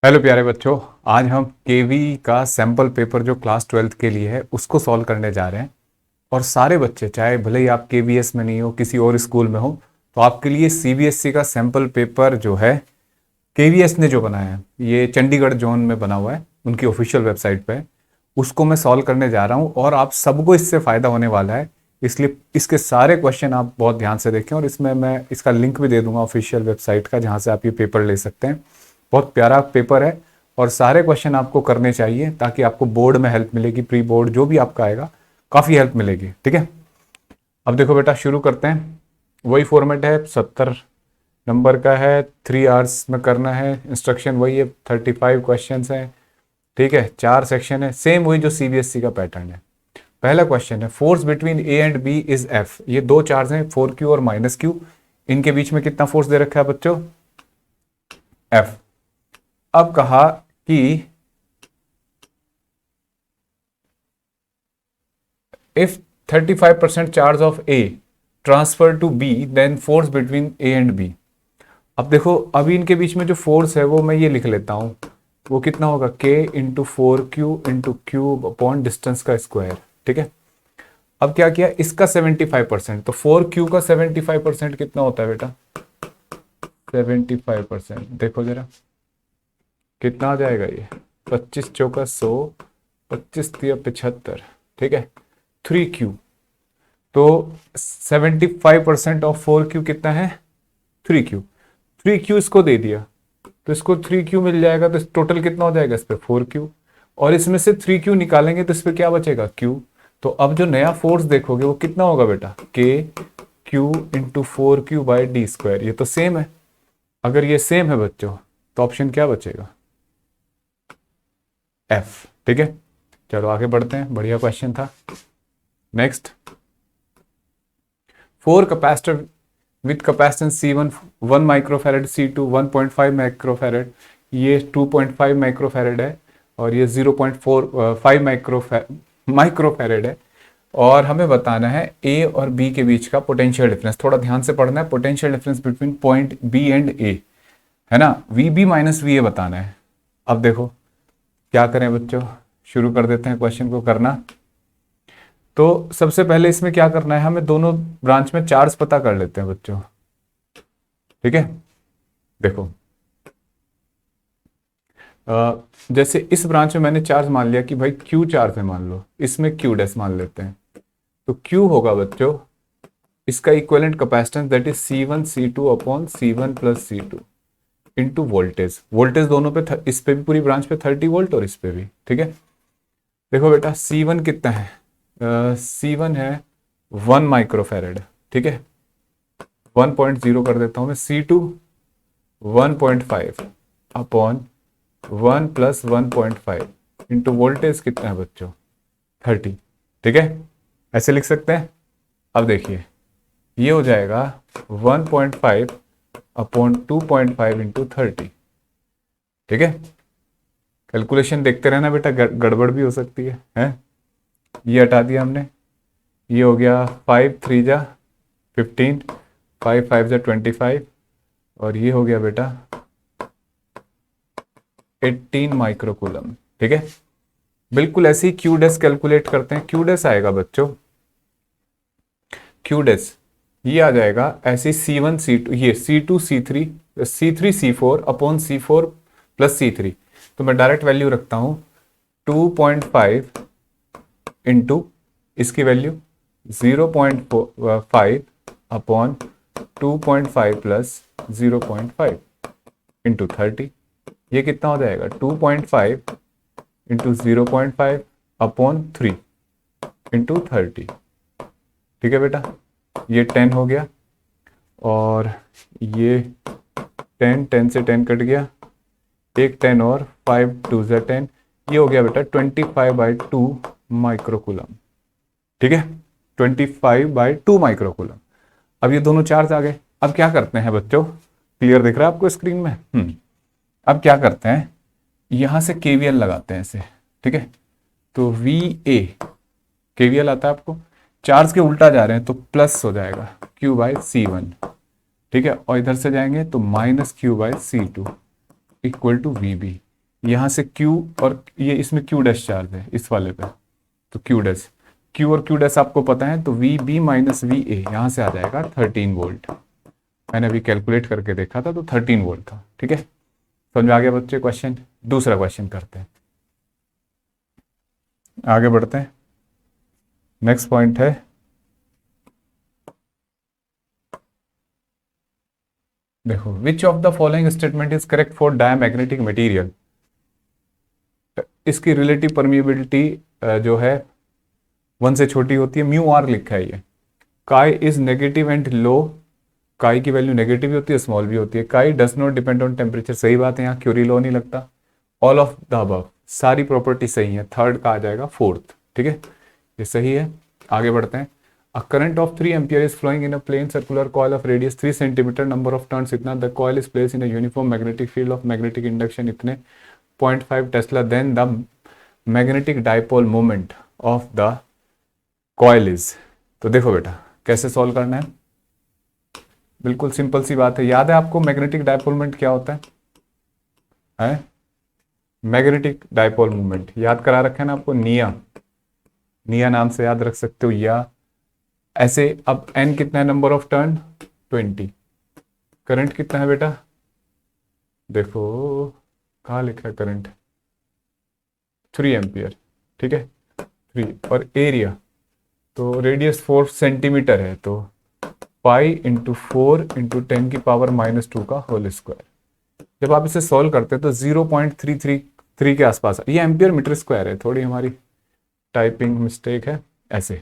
Hello प्यारे बच्चों। आज हम केवी का सैंपल पेपर जो क्लास 12th के लिए है उसको सॉल्व करने जा रहे हैं। और सारे बच्चे, चाहे भले ही आप केवीएस में नहीं हो, किसी और स्कूल में हो, तो आपके लिए सीबीएसई का सैंपल पेपर जो है केवीएस ने जो बनाया है, ये चंडीगढ़ जोन में बना हुआ है, उनकी ऑफिशियल वेबसाइट पे है, उसको मैं सॉल्व करने जा रहा हूँ और आप सबको इससे फ़ायदा होने वाला है। इसलिए इसके सारे क्वेश्चन आप बहुत ध्यान से देखें और इसमें मैं इसका लिंक भी दे दूंगा ऑफिशियल वेबसाइट का, जहाँ से आप ये पेपर ले सकते हैं। बहुत प्यारा पेपर है और सारे क्वेश्चन आपको करने चाहिए ताकि आपको बोर्ड में हेल्प मिलेगी, प्री बोर्ड जो भी आपका आएगा काफ़ी हेल्प मिलेगी। ठीक है, अब देखो बेटा, शुरू करते हैं। वही फॉर्मेट है, 70 नंबर का है, 3 आवर्स में करना है। इंस्ट्रक्शन वही है, 35 क्वेश्चन हैं। ठीक है, 4 सेक्शन है, सेम वही जो सीबीएसई का पैटर्न है। पहला क्वेश्चन है, force between A and B is F. ये दो चार्ज हैं, 4Q और -Q। इनके बीच में कितना फोर्स दे रखा है बच्चों? F। अब कहा कि if 35% charge of A transfer to B then force between A and B. अब देखो, अभी इनके बीच में जो फोर्स है वो मैं ये लिख लेता हूं, वो कितना होगा? K into 4Q into cube upon distance का स्क्वायर। ठीक है, अब क्या किया, इसका 75%, तो 4Q का 75% कितना होता है बेटा? 75%, देखो जरा कितना आ जाएगा ये? 25 चौका 100, 25 तिया 75। ठीक है, 3Q। तो 75% ऑफ 4Q कितना है? 3Q। 3Q इसको दे दिया तो इसको 3Q मिल जाएगा, तो टोटल कितना हो जाएगा इस पर? 4Q। और इसमें से 3Q निकालेंगे तो इस पर क्या बचेगा? Q। तो अब जो नया फोर्स देखोगे वो कितना होगा बेटा? KQ into 4Q by D square. ये तो सेम है। अगर ये सेम है बच्चों तो ऑप्शन क्या बचेगा? F। ठीक है, चलो आगे बढ़ते हैं, बढ़िया क्वेश्चन था। Next, four capacitor with capacitance C1 1 microfarad, C2 1.5 microfarad, ये 2.5 माइक्रोफेरेड है और ये 0.45 माइक्रोफेरेड है। और हमें बताना है ए और बी के बीच का पोटेंशियल डिफरेंस। थोड़ा ध्यान से पढ़ना है, potential difference between point B and A, है ना? V B minus V A बताना है। अब देखो क्या करें बच्चों, शुरू कर देते हैं क्वेश्चन को करना। तो सबसे पहले इसमें क्या करना है, हमें दोनों ब्रांच में चार्ज पता कर लेते हैं बच्चों। ठीक है, देखो जैसे इस ब्रांच में मैंने चार्ज मान लिया कि भाई Q चार्ज है, मान लो इसमें Q डैश मान लेते हैं। तो Q होगा बच्चों इसका equivalent capacitance, that is C1 C2 upon C1 plus C2 into voltage. Voltage दोनों पे इस पे भी, पूरी ब्रांच पे 30 वोल्ट और इस पे भी। ठीक है, देखो बेटा C1 कितना है? C1 है 1 माइक्रोफेरेड। ठीक है, 1.0 कर देता हूं मैं। C2 1.5 upon 1 plus 1.5 into voltage कितना है बच्चों? 30। ठीक है, ऐसे लिख सकते हैं। अब देखिए ये हो जाएगा 1.5 अपॉन 2.5 इंटू 30। ठीक है, कैलकुलेशन देखते रहना बेटा, गड़बड़ भी हो सकती है? ये हटा दिया हमने, ये हो गया 5 3 जा 15, 5 5 जा 25, और ये हो गया बेटा 18 माइक्रोकूलम। ठीक है, बिल्कुल ऐसे ही क्यू डेस कैलकुलेट करते हैं। क्यू डेस आएगा बच्चों, क्यू डेस ये आ जाएगा ऐसे C1 C2, ये C2 C3 C3 C4 upon C4 plus C3। तो मैं डायरेक्ट वैल्यू रखता हूं 2.5 इंटू इसकी वैल्यू 0.5 अपॉन 2.5 प्लस 0.5 इंटू 30। ये कितना हो जाएगा? 2.5 इंटू 0.5 अपॉन 3 इंटू 30। ठीक है बेटा, ये 10 हो गया और ये 10, 10 से 10 कट गया, एक 10 और 5 2 जा 10, ये हो गया बेटा 25/2 माइक्रोकूलम। ठीक है, 25/2 माइक्रोकूलम। अब ये दोनों चार्ज आ गए। अब क्या करते हैं बच्चों, क्लियर दिख रहा है आपको स्क्रीन में? अब क्या करते हैं, यहां से केवीएल लगाते हैं ऐसे। ठीक है, तो VA केवीएल आता है आपको, चार्ज के उल्टा जा रहे हैं तो प्लस हो जाएगा Q/C1। ठीक है, और इधर से जाएंगे तो -Q/C2 इक्वल टू VB। यहाँ से Q और ये इसमें Q डैश चार्ज है इस वाले पे, तो Q डैश, Q और Q डैश आपको पता है, तो VB माइनस VA यहाँ से आ जाएगा 13 वोल्ट। मैंने अभी कैलकुलेट करके देखा था तो 13 वोल्ट था। ठीक है, समझ में आ गया बच्चे क्वेश्चन। दूसरा क्वेश्चन करते हैं, आगे बढ़ते हैं। नेक्स्ट पॉइंट है, देखो, which of the following statement is correct for diamagnetic material. इसकी रिलेटिव परमिएबिलिटी जो है 1 से छोटी होती है, म्यू आर लिखा है ये। काई इज नेगेटिव एंड लो, काई की वैल्यू नेगेटिव भी होती है, स्मॉल भी होती है। काई does not depend on temperature, सही बात है, यहाँ क्यूरी लॉ नहीं लगता। ऑल ऑफ द अबव, सारी प्रॉपर्टी सही है, थर्ड का आ जाएगा फोर्थ। ठीक है, ये सही है। आगे बढ़ते हैं। A current of 3 ampere is flowing in a plane circular coil of radius 3 centimetre, number of turns इतना, the coil is place in a uniform magnetic field of magnetic induction इतने 0.5 tesla, then the magnetic dipole moment of the coil is. तो देखो बेटा कैसे solve करना है, बिल्कुल simple सी बात है। याद है आपको मैग्नेटिक डाइपोल मोमेंट क्या होता है? मैग्नेटिक डाइपोल मोमेंट याद करा रखे ना आपको, निया, निया नाम से याद रख सकते हो, या ऐसे। अब n कितना है नंबर ऑफ टर्न? 20। करंट कितना है बेटा? देखो कहाँ लिखा है करंट, 3 एम्पियर। ठीक है, 3, और एरिया तो रेडियस 4 सेंटीमीटर है, तो पाई इंटू 4 इंटू 10 की पावर -2 का होल स्क्वायर। जब आप इसे सॉल्व करते हैं तो 0.333 के आसपास, ये एम्पियर मीटर स्क्वायर है, थोड़ी हमारी टाइपिंग मिस्टेक है ऐसे,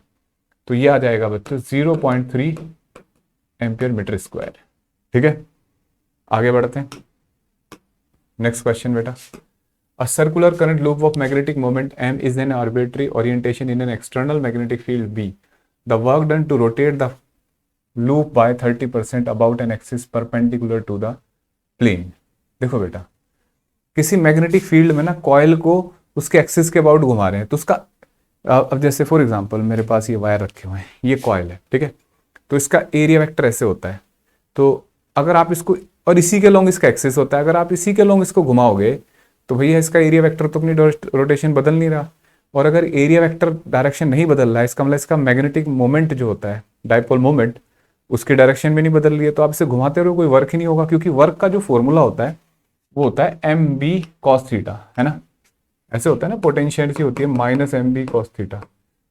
तो ये आ जाएगा बच्चों 0.3 एम्पियर मीटर स्क्वायर। ठीक है, आगे बढ़ते हैं। नेक्स्ट क्वेश्चन बेटा, a circular current loop of magnetic moment m is an arbitrary orientation in an external magnetic field B. The work done to rotate the loop by 30% about an axis perpendicular to the plane. देखो बेटा, किसी magnetic field में ना coil को उसके axis के about घुमा रहे हैं, तो उसका अब जैसे फॉर एग्जांपल मेरे पास ये वायर रखे हुए हैं, ये कॉइल है। ठीक है, तो इसका एरिया वेक्टर ऐसे होता है, तो अगर आप इसको, और इसी के लॉन्ग इसका एक्सिस होता है, अगर आप इसी के लॉन्ग इसको घुमाओगे तो भैया इसका एरिया वेक्टर तो अपनी रोटेशन बदल नहीं रहा। और अगर एरिया वेक्टर डायरेक्शन नहीं बदल रहा है, इसका मतलब इसका मैग्नेटिक मोमेंट जो होता है, डाइपोल मोमेंट, उसकी डायरेक्शन भी नहीं बदल रही है, तो आप इसे घुमाते रहो कोई वर्क ही नहीं होगा, क्योंकि वर्क का जो फॉर्मूला होता है वो होता है mb cos थीटा, है ना, ऐसे होता है ना, पोटेंशियल होती है -mb cos थीटा,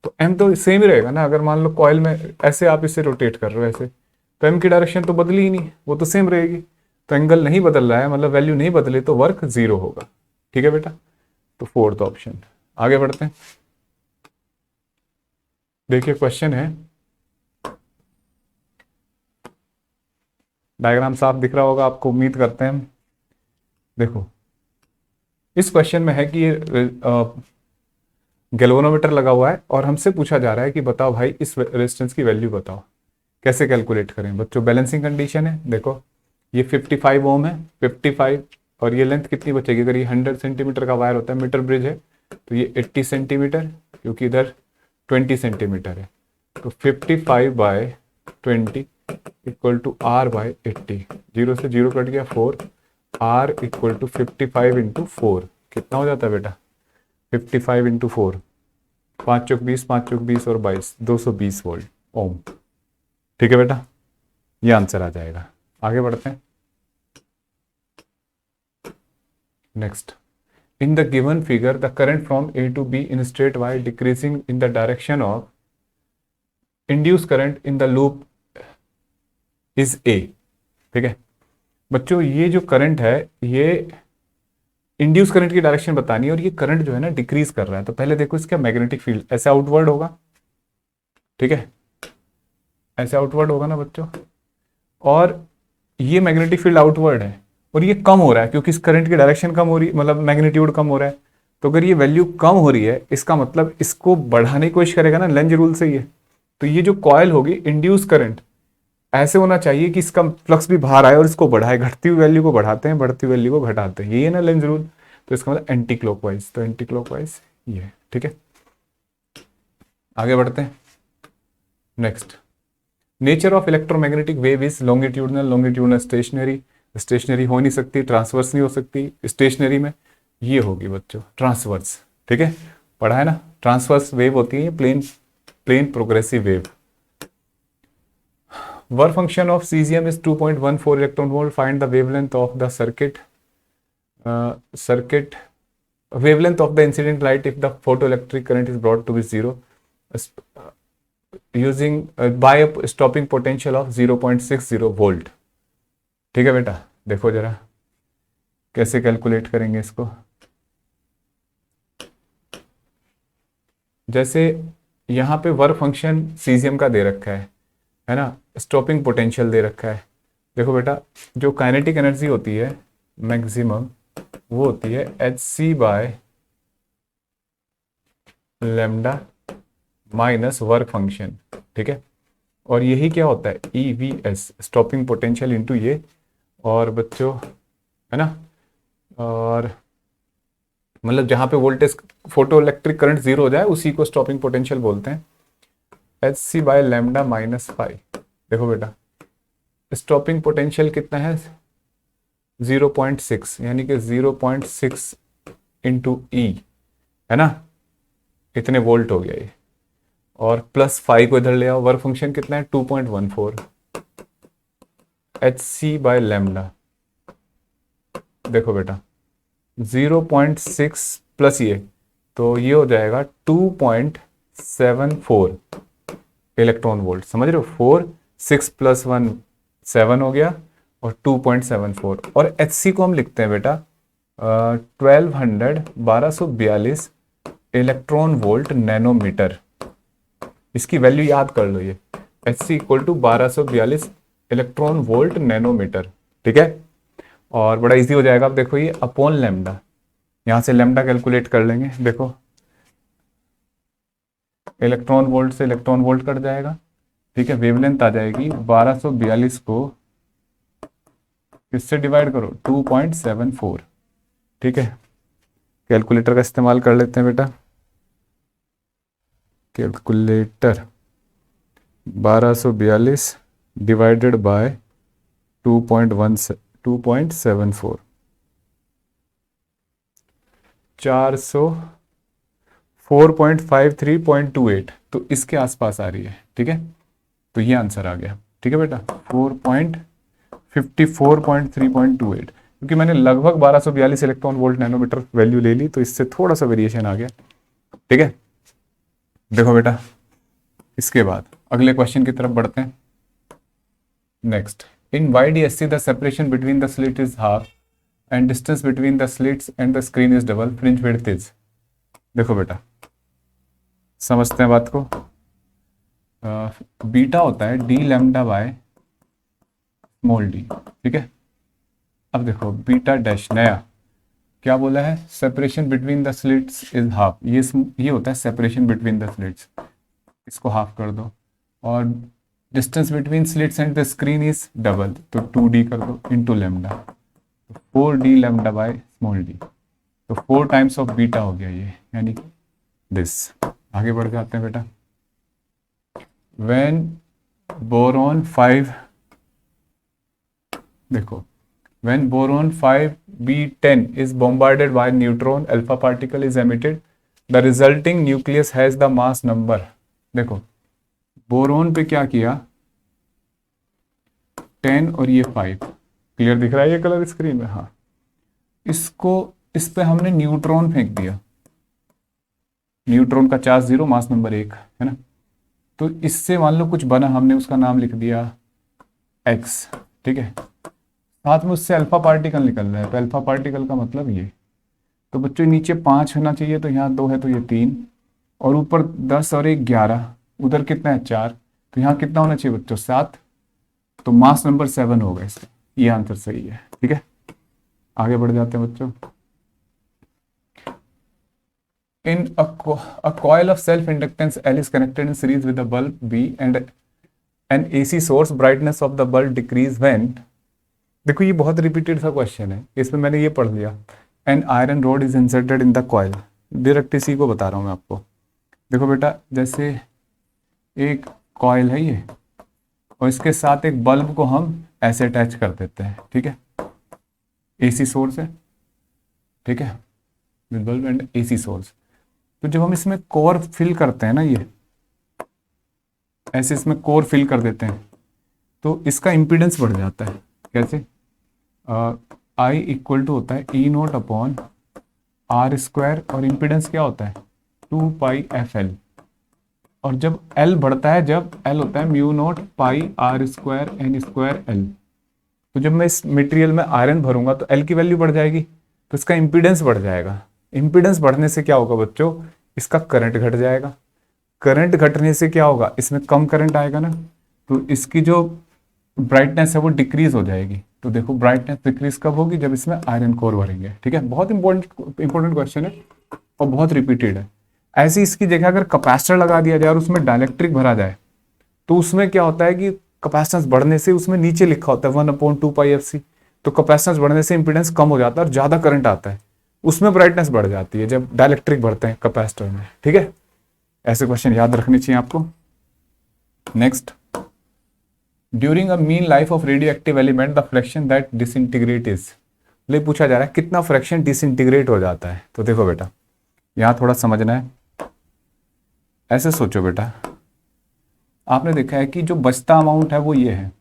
तो m तो सेम ही रहेगा ना। अगर मान लो कॉइल में ऐसे आप इसे रोटेट कर रहे हो ऐसे, तो m की डायरेक्शन तो बदली ही नहीं, वो तो सेम रहेगी। तो एंगल नहीं बदल रहा है, मतलब वैल्यू नहीं बदले, तो वर्क 0 होगा। ठीक है बेटा, तो फोर्थ ऑप्शन। आगे बढ़ते हैं, देखिए क्वेश्चन है, डायग्राम साफ दिख रहा होगा आपको, उम्मीद करते हैं। देखो इस क्वेश्चन में है कि ये गैल्वेनोमीटर लगा हुआ है और हमसे पूछा जा रहा है कि बताओ भाई इस रेजिस्टेंस की वैल्यू बताओ, कैसे कैलकुलेट करें बच्चों। बैलेंसिंग कंडीशन है, देखो ये 55 ओम है, 55, और ये लेंथ कितनी बचेगी, अगर ये 100 सेंटीमीटर का वायर होता है, मीटर ब्रिज है, तो ये 80 सेंटीमीटर, क्योंकि इधर 20 सेंटीमीटर है, तो 55/20 इक्वल टू R/80। 0 से 0 कट गया 4, R इक्वल टू 55 इंटू 4, कितना हो जाता है बेटा 55 इंटू 4, 5 चौक 20, 5 चौक 20 और 22, 220 वोल्ट ओम। ठीक है बेटा, ये आंसर आ जाएगा। आगे बढ़ते हैं। Next, in the given figure the current from A to B in straight y decreasing in the direction of induced current in the loop is A। ठीक है बच्चों, ये जो करंट है ये इंड्यूस करंट की डायरेक्शन बतानी है, और ये करंट जो है ना डिक्रीज कर रहा है। तो पहले देखो इसका मैग्नेटिक फील्ड ऐसे आउटवर्ड होगा, ठीक है, ऐसे आउटवर्ड होगा ना बच्चों, और ये मैग्नेटिक फील्ड आउटवर्ड है और ये कम हो रहा है, क्योंकि इस करंट की डायरेक्शन कम हो रही है, मतलब मैग्नीट्यूड कम हो रहा है। तो अगर ये वैल्यू कम हो रही है, इसका मतलब इसको बढ़ाने की कोशिश करेगा ना, लेंज रूल से ये, तो ये जो कॉइल होगी इंड्यूस करंट ऐसे होना चाहिए कि इसका फ्लक्स भी बाहर आए और इसको बढ़ाए, घटती हुई वैल्यू को बढ़ाते हैं, बढ़ती हुई वैल्यू को घटाते हैं, यही है ना लेंज रूल। तो इसका मतलब एंटी क्लॉकवाइज, तो एंटी क्लॉकवाइज ये है। ठीक है, आगे बढ़ते हैं। Next, nature of electromagnetic wave is longitudinal, longitudinal stationary, stationary हो नहीं सकती, ट्रांसवर्स नहीं हो सकती स्टेशनरी में, ये होगी बच्चों ट्रांसवर्स, ठीक है, पढ़ा है ना। ट्रांसवर्स वेव होती है plane plane progressive wave. Work function of caesium is 2.14 electron volt, find the wavelength of the circuit wavelength of the incident light if the photoelectric current is brought to be zero using by a stopping potential of 0.60 volt। ठीक है बेटा, देखो जरा कैसे calculate करेंगे इसको। जैसे यहाँ पे वर्क फंक्शन सीजियम का दे रखा है ना, स्टॉपिंग पोटेंशियल दे रखा है। देखो बेटा, जो काइनेटिक एनर्जी होती है मैक्सिमम, वो होती है hc by lambda minus work function, ठीक है। और यही क्या होता है EVS, स्टॉपिंग पोटेंशियल इनटू ये, और बच्चों है ना, और मतलब जहां पे voltage photo electric current zero हो जाए उसी को स्टॉपिंग पोटेंशियल बोलते हैं, hc by lambda minus five. देखो बेटा, स्टॉपिंग पोटेंशियल कितना है 0.6, यानी कि 0.6 इंटू ई, है ना, इतने वोल्ट हो गया ये। और प्लस 5 को इधर ले आओ, वर्क फंक्शन कितना है 2.14 hc बाय लैम्डा। देखो बेटा 0.6 प्लस ये, तो ये हो जाएगा 2.74 इलेक्ट्रॉन वोल्ट। समझ रहे हो, 4 6 प्लस 1 7 हो गया, और 2.74। और hc को हम लिखते हैं बेटा 1242 इलेक्ट्रॉन वोल्ट नैनोमीटर। इसकी वैल्यू याद कर लो, ये hc equal to 1242 electron volt nanometre, ठीक है। और बड़ा इजी हो जाएगा। अब देखो ये अपॉन लैम्डा, यहां से लैम्डा कैलकुलेट कर लेंगे। देखो इलेक्ट्रॉन वोल्ट से इलेक्ट्रॉन वोल्ट कट जाएगा, ठीक है। वेवलेंथ आ जाएगी 1242 को किससे डिवाइड करो 2.74, ठीक है। कैलकुलेटर का इस्तेमाल कर लेते हैं बेटा, कैलकुलेटर 1242 डिवाइडेड बाय 2.74, 404.53.28, तो इसके आसपास आ रही है, ठीक है। तो ये आंसर आ गया, ठीक है बेटा 4.54.3.28, क्योंकि मैंने लगभग 1242 इलेक्ट्रॉन वोल्ट नैनोमीटर वैल्यू ले ली, तो इससे थोड़ा सा वेरिएशन आ गया, ठीक है। देखो बेटा, इसके बाद अगले क्वेश्चन की तरफ बढ़ते हैं। Next, in YDSC the separation between the slit is half and distance between the slits and the screen is double, fringe width is. देखो बेटा, समझते हैं बात को। बीटा होता है D lambda by small D, ठीक है। अब देखो बीटा डैश नया क्या बोला है, separation between the slits is half. ये होता है सेपरेशन बिटवीन द स्लिट्स, इसको हाफ कर दो। और distance between slits and the screen is double, तो 2d कर दो इंटू लैम्डा, तो 4d lambda by small D, तो 4 टाइम्स ऑफ बीटा हो गया ये, यानी दिस। आगे बढ़ जाते हैं बेटा। व्हेन बोरॉन 5, देखो when boron 5b10 is bombarded by neutron, alpha particle is emitted, the resulting nucleus has the mass number। देखो बोरोन पे क्या किया 10 और ये 5, क्लियर दिख रहा है ये कलर स्क्रीन में, हाँ। इसको इस पे हमने न्यूट्रॉन फेंक दिया, न्यूट्रॉन का चार्ज 0, मास नंबर 1, है ना। तो इससे मान लो कुछ बना, हमने उसका नाम लिख दिया x, ठीक है। साथ में उससे अल्फा पार्टिकल निकल रहा है, तो अल्फा पार्टिकल का मतलब ये। तो बच्चों नीचे 5 होना चाहिए, तो यहाँ 2 है, तो ये 3, और ऊपर 10 और 1 11, उधर कितना है 4, तो यहाँ कितना होना चाहिए बच्चों 7, तो मास नंबर 7 होगा इसका। ये आंसर सही है, ठीक है। आगे बढ़ जाते हैं बच्चों। In a coil of self inductance L is connected in series with a bulb B and an AC source, brightness of the bulb decrease when। देखो ये बहुत रिपीटेड सा क्वेश्चन है, इसमें मैंने ये पढ़ लिया, an iron rod is inserted in the coil. Direct इसी को बता रहा हूँ मैं आपको। देखो बेटा, जैसे एक कॉइल है ये, और इसके साथ एक बल्ब को हम ऐसे अटैच कर देते हैं, ठीक है। एसी सोर्स है, ठीक है। With bulb and AC source. तो जब हम इसमें कोर फिल करते हैं ना, ये ऐसे इसमें कोर फिल कर देते हैं तो इसका इम्पीडेंस बढ़ जाता है। कैसे? आई इक्वल टू होता है ई नोट अपॉन आर स्क्वायर, और इम्पीडेंस क्या होता है 2πfl। और जब L बढ़ता है, जब L होता है mu naught pi R square N square L. तो जब मैं इस मटेरियल में आयरन भरूंगा तो L की वैल्यू बढ़ जाएगी, तो इसका इम्पीडेंस बढ़ जाएगा। इम्पीडेंस बढ़ने से क्या होगा बच्चों, इसका करंट घट जाएगा। करंट घटने से क्या होगा, इसमें कम करंट आएगा ना, तो इसकी जो ब्राइटनेस है वो डिक्रीज हो जाएगी। तो देखो ब्राइटनेस डिक्रीज कब होगी, जब इसमें आयरन कोर भरेंगे। ठीक है, बहुत इंपॉर्टेंट क्वेश्चन है और बहुत रिपीटेड है। ऐसे इसकी जगह अगर कैपेसिटर लगा दिया जाए और उसमें डाइलेक्ट्रिक भरा जाए तो उसमें क्या होता है कि कैपेसिटेंस बढ़ने से, उसमें नीचे लिखा होता है 1/2πfc, तो कैपेसिटेंस बढ़ने से इंपीडेंस कम हो जाता है और ज्यादा करंट आता है, उसमें ब्राइटनेस बढ़ जाती है जब डाइलेक्ट्रिक भरते हैं कैपेसिटर में। ठीक है, ऐसे क्वेश्चन याद रखने चाहिए आपको। Next, during a mean life of radio active element the fraction that disintegrate is. ले पूछा जा रहा है कितना फ्रैक्शन डिसइंटीग्रेट हो जाता है। तो देखो बेटा, यहां थोड़ा समझना है। ऐसे सोचो बेटा, आपने देखा है कि जो बचता अमाउंट है वो ये है,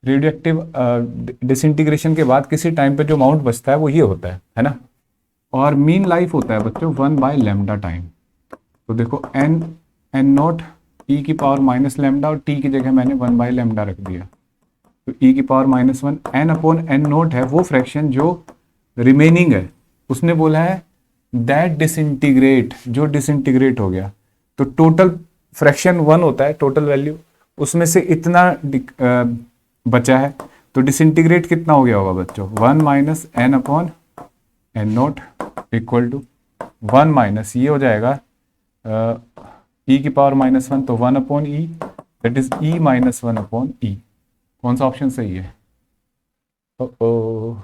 रेडियो एक्टिव डिसइंटीग्रेशन के बाद किसी टाइम पे जो अमाउंट बचता है वो ये होता है ना। और मीन लाइफ होता है बच्चों 1/λ टाइम। तो देखो एन नॉट ई की पावर माइनस लैम्डा, और टी की जगह मैंने 1/λ रख दिया, तो ई की power -1 N upon N naught है वो फ्रैक्शन जो रिमेनिंग है। उसने बोला है दैट डिसइंटीग्रेट, जो डिसइंटीग्रेट हो गया। तो टोटल फ्रैक्शन 1 होता है टोटल वैल्यू, उसमें से इतना बचा है, तो डिसइंटीग्रेट कितना हो गया होगा बच्चों 1 minus N upon N naught equal to 1 minus ये हो जाएगा ई की पावर -1, तो 1 upon e, that is e -1 upon e. कौन सा ऑप्शन सही है? ओ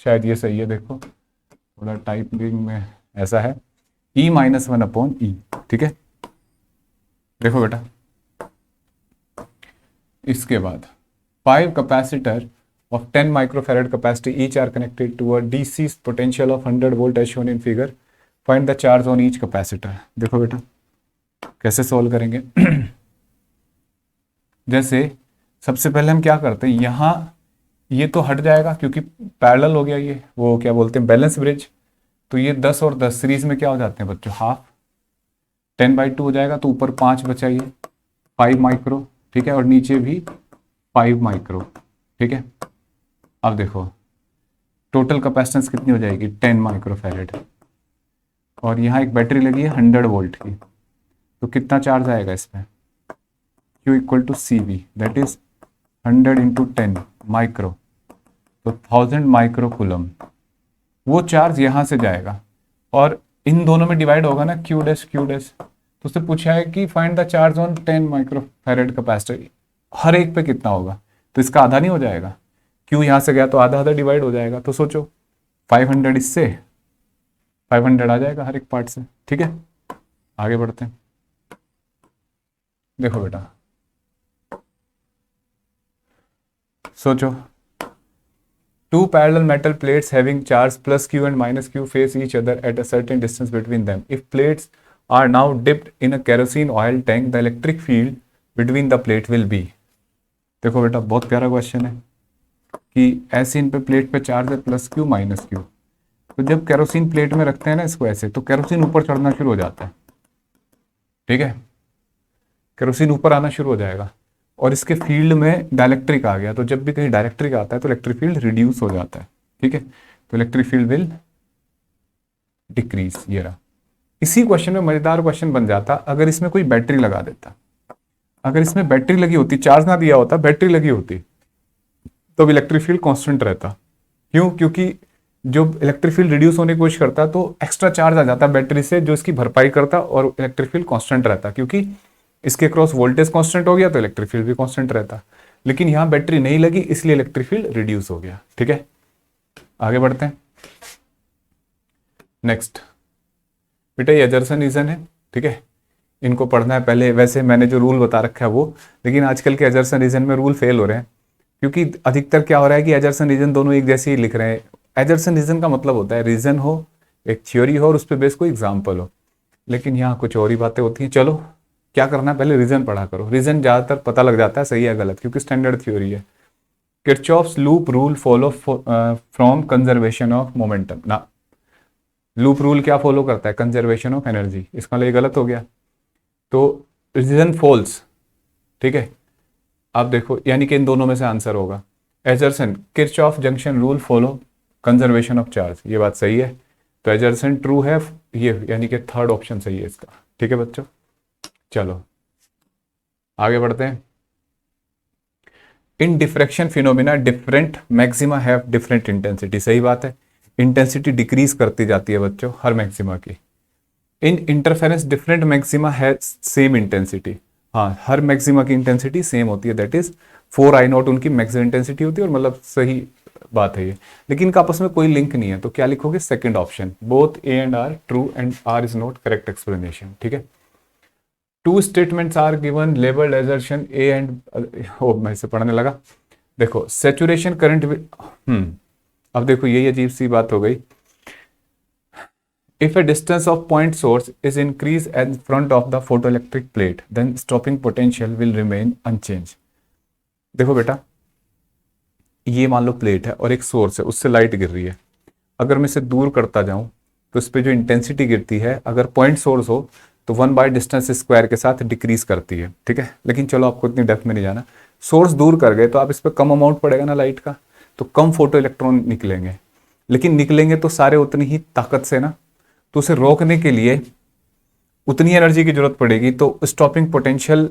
शायद ये सही है। देखो थोड़ा टाइपिंग में ऐसा है, ई -1 अपॉन ई। ठीक है, देखो बेटा, इसके बाद 5 capacitor of 10 microfarad capacity each are connected to a DC potential of 100 volt as shown in figure. Find the charge on each capacitor. देखो बेटा कैसे सॉल्व करेंगे। जैसे सबसे पहले हम क्या करते हैं, यहाँ ये तो हट जाएगा क्योंकि पैरेलल हो गया, ये वो क्या बोलते हैं बैलेंस ब्रिज। तो ये 10 और 10 सीरीज में क्या हो जाते हैं बच्चों, हाफ 10/2 हो जाएगा। तो ऊपर 5 बचा, ये 5 माइक्रो। ठीक है, और नीचे भी 5 माइक्रो। ठीक है, अब देखो टोटल कैपेसिटेंस कितनी हो जाएगी 10 माइक्रोफैरेड, और यहाँ एक बैटरी लगी है 100 वोल्ट की। तो कितना चार्ज आएगा इसमें, Q equal to CV, that is 100 into 10 micro, तो 1000 माइक्रो कूलम। वो चार्ज यहाँ से जाएगा और इन दोनों में डिवाइड होगा ना Q डैश। तो उससे पूछा है कि find the charge on 10 microfarad capacitor, हर एक पे कितना होगा। तो इसका आधा नहीं हो जाएगा, Q यहाँ से गया तो आधा आधा डिवाइड हो जाएगा। तो सोचो 500 इससे 500 आ जाएगा हर एक पार्ट से। ठीक है, आगे बढ़ते हैं। देखो बेटा सोचो, 2 parallel metal plates having charge plus Q and minus Q face each other at a certain distance between them. If plates are now dipped in a kerosene oil tank, the electric field between the plate will be. देखो बेटा बहुत प्यारा question है कि ऐसे इन पे plate पे charge है प्लस Q माइनस Q। तो जब केरोसिन प्लेट में रखते हैं ना इसको ऐसे, तो केरोसिन ऊपर चढ़ना शुरू हो जाता है। ठीक है, केरोसिन ऊपर आना शुरू हो जाएगा और इसके फील्ड में डाइलेक्ट्रिक आ गया। तो जब भी कहीं डाइलेक्ट्रिक आता है तो इलेक्ट्रिक फील्ड रिड्यूस हो जाता है। ठीक है, तो इलेक्ट्रिक फील्ड विल डिक्रीज। ये रहा। इसी क्वेश्चन में मजेदार क्वेश्चन बन जाता अगर इसमें कोई बैटरी लगा देता। अगर इसमें बैटरी लगी होती, चार्ज ना दिया होता, बैटरी लगी होती, तो इलेक्ट्रिक फील्ड कांस्टेंट रहता। क्यों? क्योंकि जो इलेक्ट्रिक फील्ड रिड्यूस होने की कोशिश करता तो एक्स्ट्रा चार्ज आ जाता बैटरी से जो इसकी भरपाई करता, और इलेक्ट्रिक फील्ड कांस्टेंट रहता। क्योंकि इसके क्रॉस वोल्टेज कांस्टेंट हो गया तो इलेक्ट्रिक फील्ड भी कांस्टेंट रहता। लेकिन यहां बैटरी नहीं लगी इसलिए इलेक्ट्रिक फील्ड रिड्यूस हो गया। ठीक है, आगे बढ़ते हैं। नेक्स्ट बेटा ये एजर्सन रीजन है। ठीक है, इनको पढ़ना है पहले। वैसे मैंने जो रूल बता रखा है वो, लेकिन आजकल के एजर्सन रीजन में रूल फेल हो रहे हैं क्योंकि अधिकतर क्या हो रहा है कि एजर्सन रीजन दोनों एक जैसे ही लिख रहे हैं। एजर्सन रीजन का मतलब होता है रीजन हो, एक थ्योरी हो और उस पर बेस कोई एग्जाम्पल हो, लेकिन यहाँ कुछ और ही बातें होती हैं। चलो क्या करना है, पहले रीजन पढ़ा करो। रीजन ज़्यादातर पता लग जाता है सही है गलत, क्योंकि स्टैंडर्ड थ्योरी है। Kirchhoff's loop rule follow from conservation of momentum ना, लूप रूल क्या फॉलो करता है, कंजर्वेशन ऑफ एनर्जी, इसका लिए गलत हो गया, तो रीजन फॉल्स। ठीक है, अब देखो यानी कि इन दोनों में से आंसर होगा एजर्सन Kirchhoff junction rule follow conservation of charge, ये बात सही है, तो एजर्सन ट्रू है ये, यानी कि थर्ड ऑप्शन सही है इसका। ठीक है बच्चों, चलो आगे बढ़ते हैं। In diffraction phenomena different maxima have different intensity, सही बात है, इंटेंसिटी डिक्रीज करती जाती है बच्चों हर मैक्सिमा की। इन इंटरफेरेंस डिफरेंट मैक्सिमा है सेम इंटेंसिटी, हाँ हर मैक्सिमा की इंटेंसिटी सेम होती है, दैट इज 4I0 उनकी मैक्सिमम इंटेंसिटी होती है, और मतलब सही बात है ये, लेकिन इनका आपस में कोई लिंक नहीं है, तो क्या लिखोगे, second option, both A and R true and R is not correct explanation. ठीक है, two statements are given labelled assertion A and, ओ मैं इसे पढ़ने लगा, देखो सेचुरेशन करंट, अब देखो यही अजीब सी बात हो गई। If a distance of point source is increased in front of the photoelectric plate, then stopping potential will remain unchanged. देखो बेटा, ये मान लो प्लेट है और एक सोर्स है, उससे लाइट गिर रही है, अगर मैं इसे दूर करता जाऊं तो इस पर जो इंटेंसिटी गिरती है, अगर पॉइंट सोर्स हो तो 1/डिस्टेंस स्क्वायर के साथ डिक्रीज करती है। ठीक है, लेकिन चलो आपको इतनी डेप्थ में नहीं जाना, सोर्स दूर कर गए तो आप इस पर कम अमाउंट पड़ेगा ना लाइट का, तो कम फोटो इलेक्ट्रॉन निकलेंगे, लेकिन निकलेंगे तो सारे उतनी ही ताकत से ना, तो उसे रोकने के लिए उतनी एनर्जी की जरूरत पड़ेगी, तो स्टॉपिंग पोटेंशियल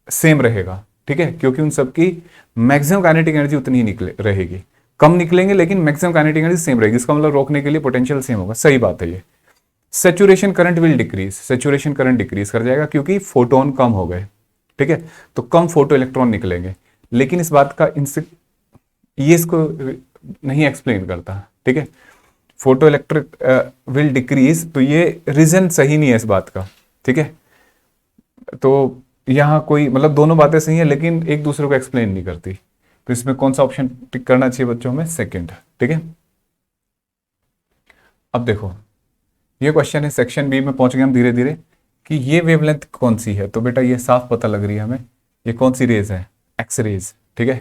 सेम रहेगा। ठीक है, क्योंकि उन सबकी मैक्सिमम काइनेटिक एनर्जी उतनी ही निकले रहेगी, कम निकलेंगे लेकिन मैक्सिमम काइनेटिक एनर्जी सेम रहेगी, इसका मतलब रोकने के लिए पोटेंशियल सेम होगा, सही बात है ये। Saturation current will decrease, saturation current decrease कर जाएगा क्योंकि फोटोन कम हो गए। ठीक है, तो कम फोटो इलेक्ट्रॉन निकलेंगे, लेकिन इस बात का इनसे ये इसको नहीं एक्सप्लेन करता। ठीक है, फोटो इलेक्ट्रिक विल डिक्रीज, तो ये रीजन सही नहीं है इस बात का। ठीक है, तो यहाँ कोई मतलब दोनों बातें सही है लेकिन एक दूसरे को एक्सप्लेन नहीं करती, तो इसमें कौन सा ऑप्शन टिक करना चाहिए बच्चों में, सेकंड। ठीक है, अब देखो ये क्वेश्चन है सेक्शन बी में पहुंच गए हम धीरे धीरे, कि ये वेवलेंथ कौन सी है, तो बेटा ये साफ पता लग रही है हमें, ये कौन सी रेज है, एक्स रेज। ठीक है,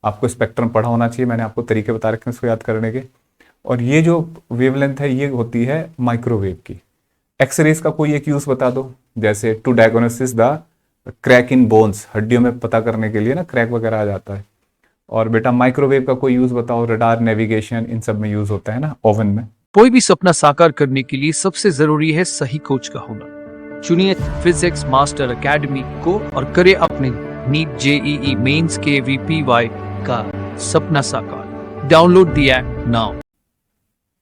आपको स्पेक्ट्रम पढ़ा होना चाहिए, मैंने आपको तरीके बता रखे हैं इसको याद करने के, और ये जो वेवलेंथ है ये होती है माइक्रोवेव की। एक्सरेज का कोई एक यूज बता दो, जैसे to diagnosis the crack in bones, हड्डियों में पता करने के लिए ना क्रैक वगैरह आ जाता है। और बेटा माइक्रोवेव का कोई यूज बताओ, रडार, नेविगेशन, इन सब में यूज होता है ना, ओवन में। कोई भी सपना साकार करने के लिए सबसे जरूरी है सही कोच का होना। चुनिए फिजिक्स मास्टर एकेडमी को और करे अपने नीट जेईई मेंस के VPY का सपना साकार। Download the app now.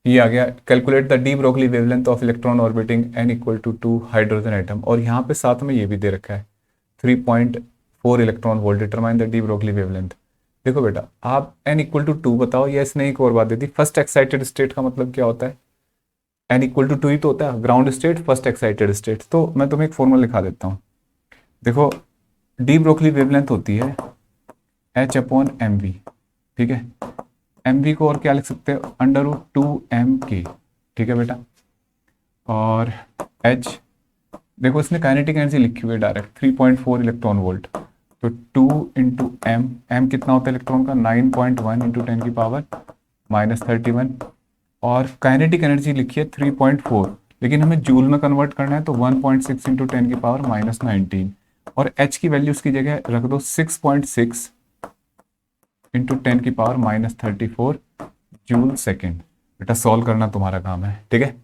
ये आ गया, calculate the de Broglie wavelength of electron orbiting n = 2 hydrogen atom, और यहाँ पे साथ में ये भी दे रखा है 3.4 electron volt, determine the de Broglie wavelength. देखो बेटा, आप n = 2 बताओ, या इसने एक और बात दे दी, फर्स्ट एक्साइटेड स्टेट का मतलब क्या होता है, n = 2 ही तो होता है, ground state, first excited state. तो मैं तुम्हें एक फॉर्मूला लिखा देता हूँ, देखो डी ब्रोगली वेवलेंथ होती है h/mv। ठीक है, mv को और क्या लिख सकते हैं, √2m/k। ठीक है बेटा, और h, देखो इसने काइनेटिक एनर्जी लिखी हुई है डायरेक्ट 3.4 इलेक्ट्रॉन वोल्ट, तो 2 × m कितना होता है इलेक्ट्रॉन का, 9.1 × 10⁻³ 31, और काइनेटिक एनर्जी लिखी है 3.4, लेकिन हमें जूल में कन्वर्ट करना है तो 1.6 × 10⁻19, और h की वैल्यू उसकी जगह रख दो 6.6 × 10⁻34 जूल सेकेंड। बेटा सॉल्व करना तुम्हारा काम है। ठीक है,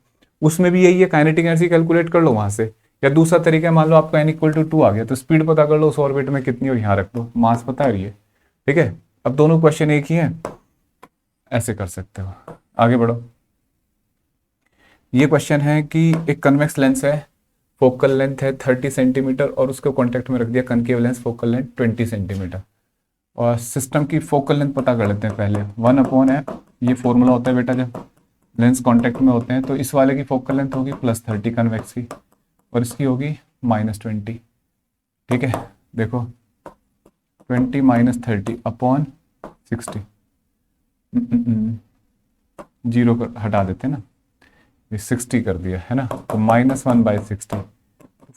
उसमें भी यही है, काइनेटिक एनर्जी कैलकुलेट कर लो वहां से, या दूसरा तरीका है, मान लो आपका n = 2 आ गया तो स्पीड पता कर लो उस ऑर्बिट में कितनी, और यहाँ रख दो, मास पता है ये। ठीक है, अब दोनों क्वेश्चन एक ही है, ऐसे कर सकते हो। आगे बढ़ो, ये क्वेश्चन है कि एक कन्वेक्स लेंस है, फोकल लेंथ है 30 सेंटीमीटर, और उसको कॉन्टेक्ट में रख दिया concave lens, focal length 20 centimetre, और सिस्टम की फोकल लेंथ पता कर लेते हैं पहले, 1/f, ये फॉर्मूला होता है बेटा जब लेंस कांटेक्ट में होते हैं, तो इस वाले की फोकल लेंथ होगी +30 कन्वेक्स की, और इसकी होगी -20। ठीक है, देखो 20 - 30/60, जीरो हटा देते हैं ना, ये 60 कर दिया है ना, तो -1/60।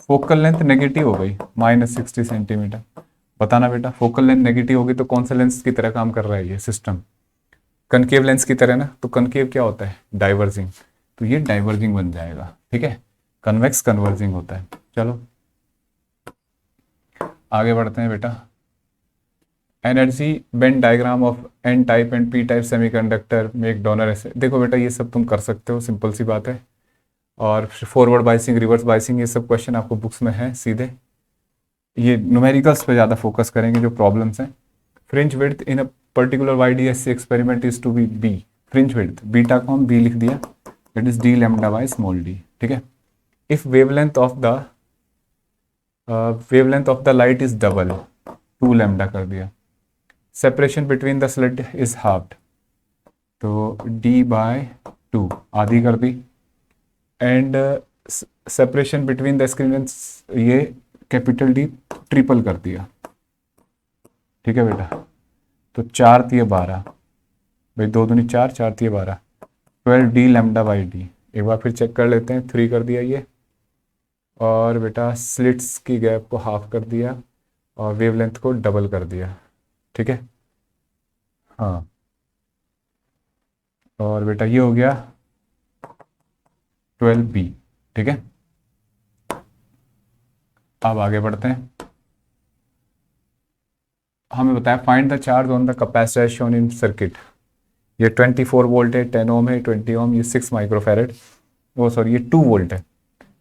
फोकल लेंथ नेगेटिव हो गई -60 सेंटीमीटर। बताना बेटा, फोकल लेंथ नेगेटिव होगी तो कौन सा लेंस की तरह काम कर रहा है ये सिस्टम? कनकेव लेंस की तरह ना। तो कनकेव क्या होता है? डाइवर्जिंग। तो ये डाइवर्जिंग बन जाएगा, ठीक है। कन्वेक्स कन्वर्जिंग होता है। चलो आगे बढ़ते हैं बेटा। Energy band diagram of N type and P type semiconductor make donor ऐसे। देखो बेटा ये सब तुम कर सकते हो, सिंपल सी बात है। और फॉरवर्ड बाइसिंग, रिवर्स बाइसिंग, ये सब क्वेश्चन आपको बुक्स में है सीधे। ये न्यूमेरिकल्स पे ज़्यादा फोकस करेंगे जो प्रॉब्लम्स हैं। Fringe width in a particular YDSC experiment is to be B. Fringe width beta को हम बी लिख दिया, that is d lambda by small d, ठीक है। If wavelength of the light is double, 2 lambda कर दिया। Separation between the slit is halved, तो d/2 आधी कर दी। And separation between the screen, ये कैपिटल D ट्रिपल कर दिया, ठीक है बेटा। तो 4 तिये 12, भाई 2 दूनी 4, 4 तिये 12, 12d लैम्डा बाई d। एक बार फिर चेक कर लेते हैं, 3 कर दिया ये। और बेटा स्लिट्स की गैप को हाफ कर दिया और वेवलेंथ को डबल कर दिया, ठीक है। हाँ, और बेटा ये हो गया 12b, ठीक है। अब आगे बढ़ते हैं। हमें बताया find the charge on the capacitor shown in circuit. ये 24 वोल्ट है, 10 ओम है, 20 ओम, ये 6 माइक्रोफैरेड, वो सॉरी ये 2 वोल्ट है।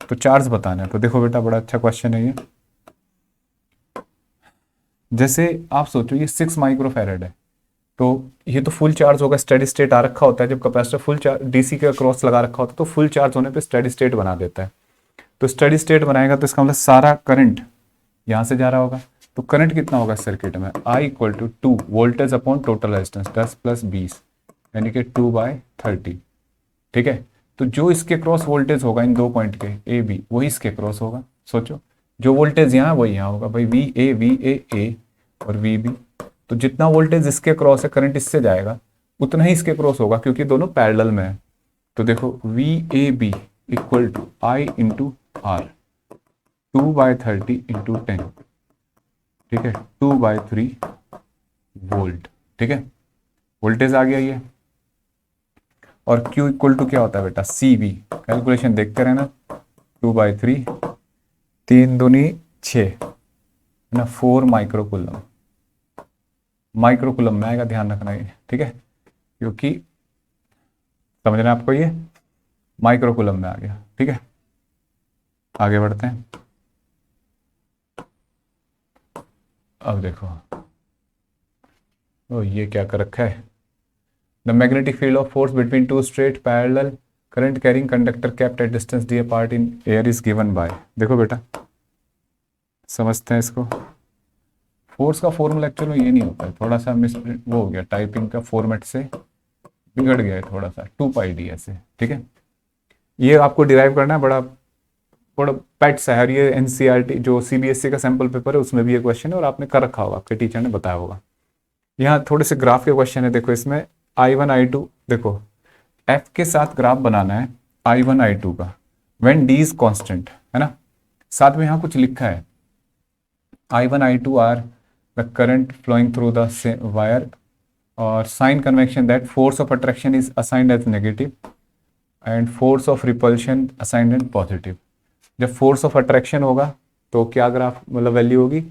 तो चार्ज बताना है। तो देखो बेटा बड़ा अच्छा क्वेश्चन है ये। जैसे आप सोचो ये 6 माइक्रोफैरेड है, तो ये तो फुल चार्ज होगा, स्टेडी स्टेट आ रखा होता है। जब कैपेसिटर फुल चार्ज डीसी के क्रॉस लगा रखा होता है तो फुल चार्ज होने पे स्टेडी स्टेट बना देता है। तो स्टेडी स्टेट बनाएगा तो इसका मतलब सारा करंट यहाँ से जा रहा होगा। तो करंट कितना होगा सर्किट में? I = 2 voltage upon total resistance 10 + 20, यानी कि 2/30, ठीक है। तो जो इसके क्रॉस वोल्टेज होगा इन 2 पॉइंट के ए बी, वही इसके क्रॉस होगा। सोचो जो वोल्टेज यहाँ वही यहाँ होगा भाई, VA और VB। तो जितना वोल्टेज इसके क्रॉस है, करंट इससे जाएगा, उतना ही इसके क्रॉस होगा, क्योंकि दोनों पैरेलल में है। तो देखो VAB = I × R, 2/30 × 10, ठीक है, 2/3 वोल्ट, ठीक है। वोल्टेज आ गया ये। और Q = क्या होता है बेटा? CB। कैलकुलेशन देखते रहना। 2/3, 3 दूनी 6 ना, 4 माइक्रोकुलम। माइक्रोकुलम में आएगा, ध्यान रखना ये, ठीक है, क्योंकि समझना आपको, ये माइक्रोकुलम में आ गया, ठीक है। आगे बढ़ते हैं। अब देखो, ओ ये क्या कर रखा है? The magnetic field of force between 2 straight parallel current carrying conductor kept at distance d apart in air is given by. देखो बेटा समझते हैं इसको। फोर्स का फॉर्मूला एक्चुअल में ये नहीं होता है, थोड़ा सा मिस वो हो गया, टाइपिंग का फॉर्मेट से बिगड़ गया है थोड़ा सा, 2πd ऐसे, ठीक है। ये आपको डिराइव करना है, बड़ा बड़ा पेट सा है। ये NCERT जो CBSE का सैम्पल पेपर है उसमें भी ये क्वेश्चन है और आपने कर रखा होगा, आपके टीचर ने बताया होगा। यहाँ थोड़े से ग्राफ के क्वेश्चन है। देखो इसमें I1 I2, देखो F के साथ ग्राफ बनाना है I1 I2 का, व्हेन D इज कांस्टेंट, है ना। साथ में यहाँ कुछ लिखा है, I1 I2 are the current flowing through the wire, और sign convection that force of attraction is assigned as negative and force of repulsion assigned as positive. जब फोर्स ऑफ अट्रैक्शन होगा तो क्या ग्राफ मतलब वैल्यू होगी,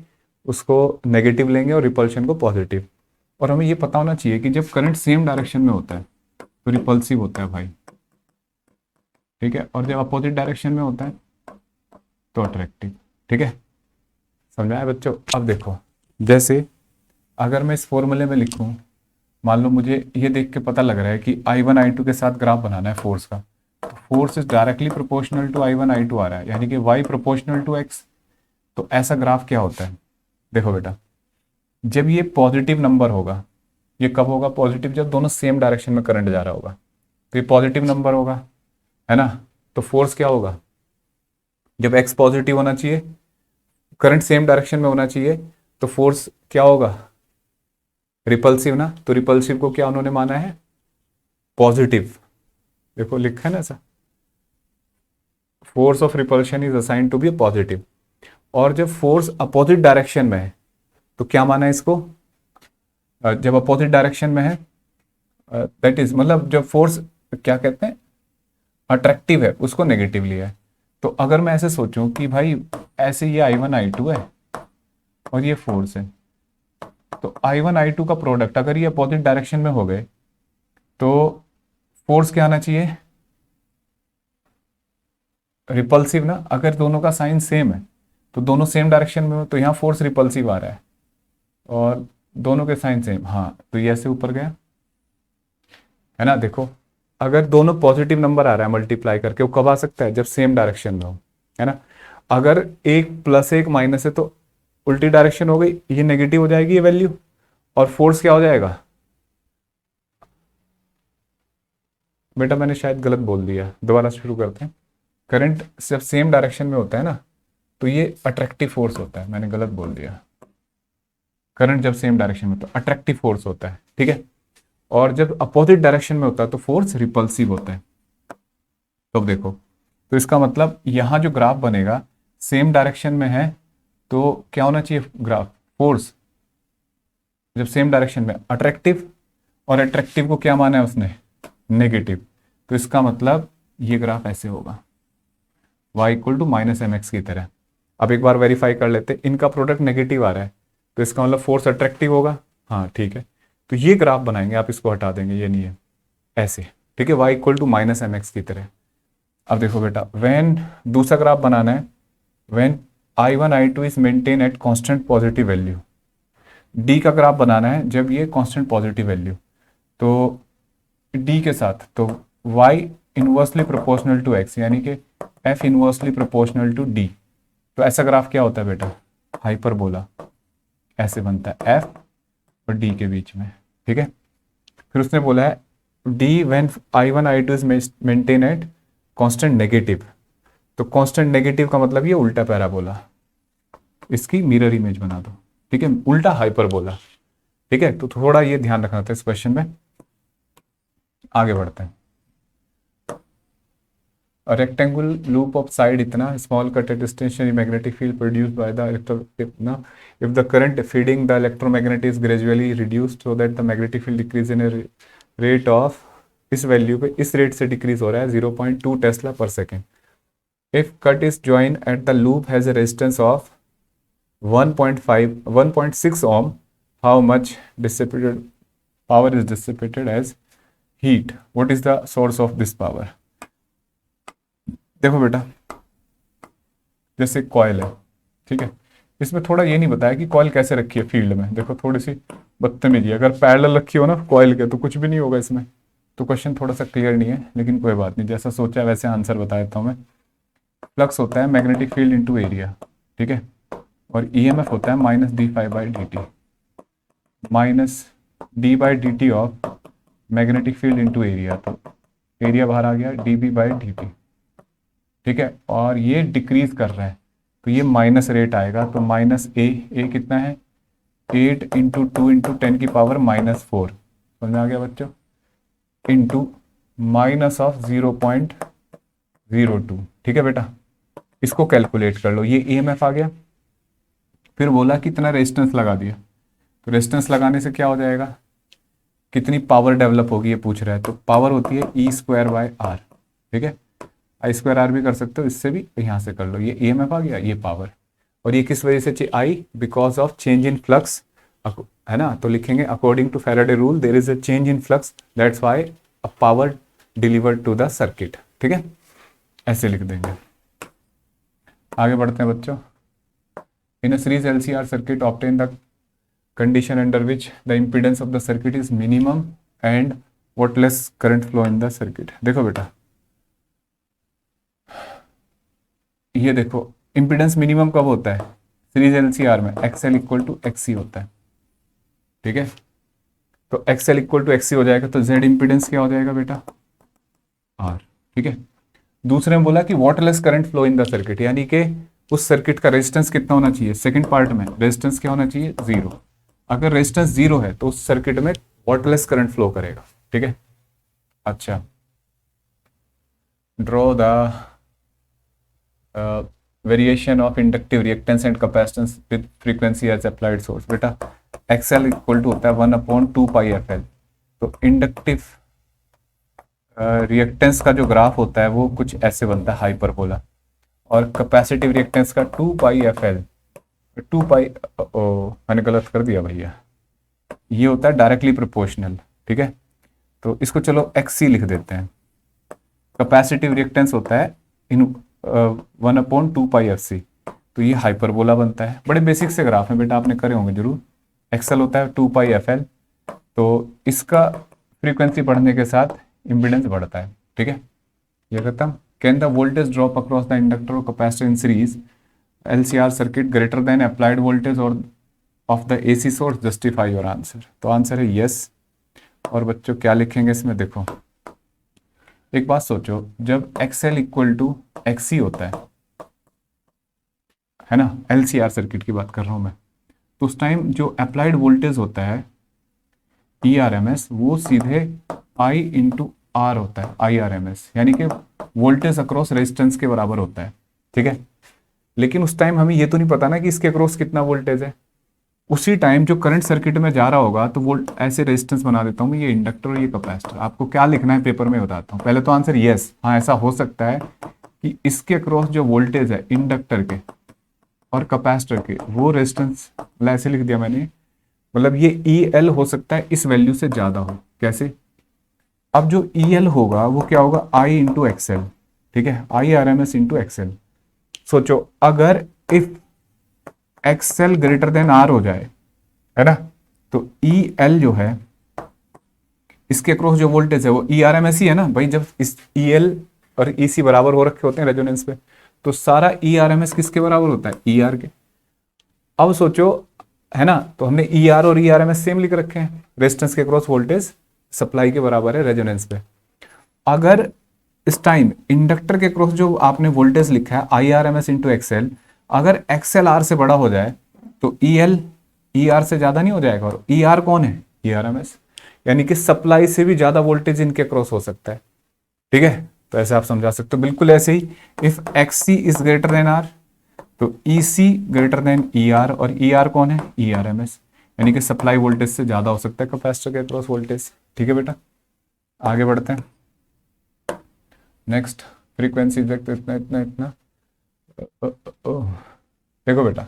उसको negative लेंगे और रिपल्शन को पॉजिटिव। और हमें ये पता होना चाहिए कि जब करंट सेम डायरेक्शन में होता है तो रिपल्सिव होता है भाई, ठीक है, और जब अपोजिट डायरेक्शन में होता है तो अट्रैक्टिव, ठीक है। समझाया बच्चों? अब देखो, जैसे अगर मैं इस फॉर्मूले में लिखूं, मान लो मुझे ये देख के पता लग रहा है कि I1 I2 के साथ ग्राफ बनाना है फोर्स का, तो force is directly proportional to I1 I2 आ रहा है, यानी कि Y = X। तो ऐसा ग्राफ क्या होता है? देखो बेटा, जब ये पॉजिटिव नंबर होगा, ये कब होगा पॉजिटिव? जब दोनों सेम डायरेक्शन में करंट जा रहा होगा, तो ये पॉजिटिव नंबर होगा, है ना। तो फोर्स क्या होगा? जब X पॉजिटिव होना चाहिए, करंट सेम डायरेक्शन में होना चाहिए, तो फोर्स क्या होगा? रिपल्सिव ना। तो रिपल्सिव को क्या उन्होंने माना है? पॉजिटिव, देखो लिखा है ना ऐसा, force of repulsion is assigned to be positive. और जब फोर्स अपोजिट डायरेक्शन में है तो क्या माना है इसको, जब अपोजिट डायरेक्शन में है दैट इज मतलब जब फोर्स क्या कहते हैं अट्रैक्टिव है उसको नेगेटिव लिया है। तो अगर मैं ऐसे सोचूं कि भाई ऐसे ये I1 I2 है और ये फोर्स है, तो I1 I2 का प्रोडक्ट अगर ये अपोजिट डायरेक्शन में हो गए तो फोर्स क्या आना चाहिए, रिपल्सिव ना। अगर दोनों का साइन सेम है तो दोनों सेम डायरेक्शन में हो तो यहाँ फोर्स रिपल्सिव आ रहा है, और दोनों के साइन सेम, हाँ तो ये ऐसे ऊपर गया है ना। देखो अगर दोनों पॉजिटिव नंबर आ रहा है मल्टीप्लाई करके, वो कब आ सकता है, जब सेम डायरेक्शन में हो, है ना। अगर एक प्लस एक माइनस है तो उल्टी डायरेक्शन हो गई, ये नेगेटिव हो जाएगी ये वैल्यू, और फोर्स क्या हो जाएगा, बेटा मैंने शायद गलत बोल दिया, दोबारा शुरू करते हैं। करंट जब सेम डायरेक्शन में होता है ना तो ये अट्रैक्टिव फोर्स होता है, मैंने गलत बोल दिया। करंट जब सेम डायरेक्शन में तो अट्रैक्टिव फोर्स होता है, ठीक है। और जब अपोजिट डायरेक्शन में होता है तो फोर्स रिपल्सिव होता है। तो अब देखो, तो इसका मतलब यहां जो ग्राफ बनेगा सेम डायरेक्शन में है तो क्या होना चाहिए ग्राफ, फोर्स जब सेम डायरेक्शन में अट्रैक्टिव, और अट्रैक्टिव को क्या माना है उसने, नेगेटिव। तो इसका मतलब ये ग्राफ ऐसे होगा, y equal to minus M X की तरह। अब एक बार वेरीफाई कर लेते, इनका प्रोडक्ट नेगेटिव आ रहा है तो इसका मतलब फोर्स अट्रैक्टिव होगा, हाँ ठीक है। तो ये ग्राफ बनाएंगे, आप इसको हटा देंगे, ये नहीं है ऐसे, ठीक है, y equal to minus M X की तरह। अब देखो बेटा, व्हेन दूसरा ग्राफ बनाना है, when I1 I2 is maintain at constant positive value. d का ग्राफ बनाना है जब ये कांस्टेंट पॉजिटिव वैल्यू, तो d के साथ तो y inversely proportional to x, यानी कि f inversely proportional to d। तो ऐसा ग्राफ क्या होता है बेटा, हाइपरबोला, ऐसे बनता है f और d के बीच में, ठीक है। फिर उसने बोला है d when I1 I2 is maintain at constant negative. तो कांस्टेंट नेगेटिव का मतलब ये उल्टा पैराबोला, इसकी मिरर इमेज बना दो, ठीक है, उल्टा हाइपरबोला, ठीक है। तो थोड़ा ये ध्यान रखना था इस क्वेश्चन में। आगे बढ़ते हैं। A rectangle loop of side इतना small cut at stationary magnetic field produced by the if the current feeding the electromagnet is gradually reduced so that the magnetic field decrease in a rate of, इस value पे इस rate से decrease हो रहा है 0.2 Tesla पर second. If cut is joined at the loop has a resistance of 1.6 ohm, how much dissipated power is dissipated as heat? What is the source of this power? देखो बेटा, जैसे coil है, ठीक है, इसमें थोड़ा ये नहीं बताया कि कॉयल कैसे रखी है फील्ड में। देखो थोड़ी सी बदतमीजी, अगर पैरेलल रखी हो ना कॉयल के तो कुछ भी नहीं होगा इसमें। तो क्वेश्चन थोड़ा सा क्लियर नहीं है, लेकिन कोई बात नहीं, जैसा सोचा है वैसे आंसर बता देता हूँ मैं। फ्लक्स होता है मैग्नेटिक फील्ड इंटू एरिया, ठीक है, और ईएमएफ होता है minus D phi by D T, minus D by D T of magnetic field into area. तो एरिया बाहर आ गया D B by D T, ठीक है, और ये डिक्रीज कर रहा है तो ये माइनस रेट आएगा। तो माइनस ए कितना है, 8 इंटू 2 इंटू 10 की पावर -4, समझ में आ गया बच्चों, इंटू माइनस ऑफ 0.02, ठीक है बेटा। इसको कैलकुलेट कर लो, ये ईएमएफ आ गया। फिर बोला कितना रेजिस्टेंस लगा दिया, तो रेजिस्टेंस लगाने से क्या हो जाएगा, कितनी पावर डेवलप होगी ये पूछ रहा है। तो पावर होती है E²/R, ठीक है, I²R भी कर सकते हो, इससे भी यहाँ से कर लो। ये ईएमएफ आ गया, ये पावर, और ये किस वजह से आई, because of change in flux, है ना। तो लिखेंगे according to Faraday rule there is a change in flux, that's why a power delivered to the circuit, ठीक है, ऐसे लिख देंगे। आगे बढ़ते हैं बच्चों। In a series LCR circuit obtain the condition under which the impedance of the circuit is minimum and what less current flow in the circuit. देखो बेटा, ये देखो इम्पीडेंस मिनिमम कब होता है सीरीज LCR में, XL इक्वल टू XC होता है, ठीक है। तो XL इक्वल टू XC हो जाएगा तो Z इम्पीडेंस क्या हो जाएगा बेटा, R, ठीक है। दूसरे में बोला कि waterless current flow in the circuit, यानी कि उस सर्किट का रेजिस्टेंस कितना होना चाहिए, सेकंड पार्ट में रेजिस्टेंस क्या होना चाहिए, 0। अगर रेजिस्टेंस 0 है तो उस सर्किट में वाटरलेस करंट फ्लो करेगा, ठीक है। अच्छा, draw the variation of inductive reactance and capacitance with frequency as applied source. बेटा एक्सएल इक्वल टू होता है 1/2πfl। तो इंडक्टिव रिएक्टेंस का जो ग्राफ होता है वो कुछ ऐसे बनता है हाइपरबोला, और कैपेसिटिव रिएक्टेंस का 2πfl। 2π मैंने गलत कर दिया भैया, ये होता है डायरेक्टली प्रोपोर्शनल। ठीक है, तो इसको चलो XC लिख देते हैं। कैपेसिटिव रिएक्टेंस होता है इन 1/2πfc। तो ये हाइपरबोला बनता है। बड़े बेसिक से ग्राफ है बेटा, आपने करे होंगे जरूर। एक्सएल होता है 2πfl, तो इसका फ्रीक्वेंसी बढ़ने के साथ इम्पीडेंस बढ़ता है। ठीक है, ये खत्म। Can the voltage drop across the inductor और capacitor in series LCR circuit greater than applied voltage और of the AC source, justify your answer. तो आंसर है यस। और बच्चों क्या लिखेंगे इसमें, देखो एक बात सोचो, जब XL इक्वल टू XC होता है ना, LCR सर्किट की बात कर रहा हूं मैं, तो उस टाइम जो अप्लाइड वोल्टेज होता है ERMS, वो सीधे I इंटू R होता है, IRMS, यानी कि वोल्टेज अक्रॉस रेजिस्टेंस के बराबर होता है। ठीक है, लेकिन उस टाइम हमें ये तो नहीं पता ना कि इसके अक्रॉस कितना वोल्टेज है। उसी टाइम जो करंट सर्किट में जा रहा होगा, तो वोल्ट ऐसे रेजिस्टेंस बना देता हूँ मैं, ये इंडक्टर और ये कैपेसिटर। आपको क्या लिखना है पेपर में बताता हूँ। पहले तो आंसर यस, हाँ ऐसा हो सकता है कि इसके अक्रॉस जो वोल्टेज है इंडक्टर के और कैपेसिटर के, वो रेजिस्टेंस, मतलब ऐसे लिख दिया मैंने, मतलब ये EL हो सकता है इस वैल्यू से ज्यादा हो। कैसे? अब जो EL होगा वो क्या होगा, I इंटू XL। ठीक है, IRMS इंटू XL। सोचो अगर if XL greater than R हो जाए, है ना, तो EL जो है, इसके अक्रॉस जो वोल्टेज है वो ERMS ही है ना भाई। जब इस EL और EC बराबर हो रखे होते हैं रेजोनेंस पे, तो सारा ERMS किसके बराबर होता है, ER के। अब सोचो, है ना, तो हमने ER और ERMS सेम लिख रखे हैं, रेजिस्टेंस के अक्रॉस वोल्टेज सप्लाई के बराबर है रेजोनेंस पे। अगर इस टाइम इंडक्टर के क्रॉस जो आपने वोल्टेज लिखा है IRMS इंटू XL, अगर XL R से बड़ा हो जाए तो EL ER से ज्यादा नहीं हो जाएगा, और ER कौन है, ERMS, यानी कि सप्लाई से भी ज्यादा वोल्टेज इनके क्रॉस हो सकता है। ठीक है, तो ऐसे आप समझा सकते हो। बिल्कुल ऐसे ही if XC is greater than R, तो EC ग्रेटर देन ER, और ER कौन है, ERMS, यानी कि सप्लाई वोल्टेज से ज्यादा हो सकता है कैपेसिटर के क्रॉस वोल्टेज। ठीक है बेटा, आगे बढ़ते हैं। नेक्स्ट फ्रीक्वेंसी देखते, इतना इतना इतना। देखो बेटा,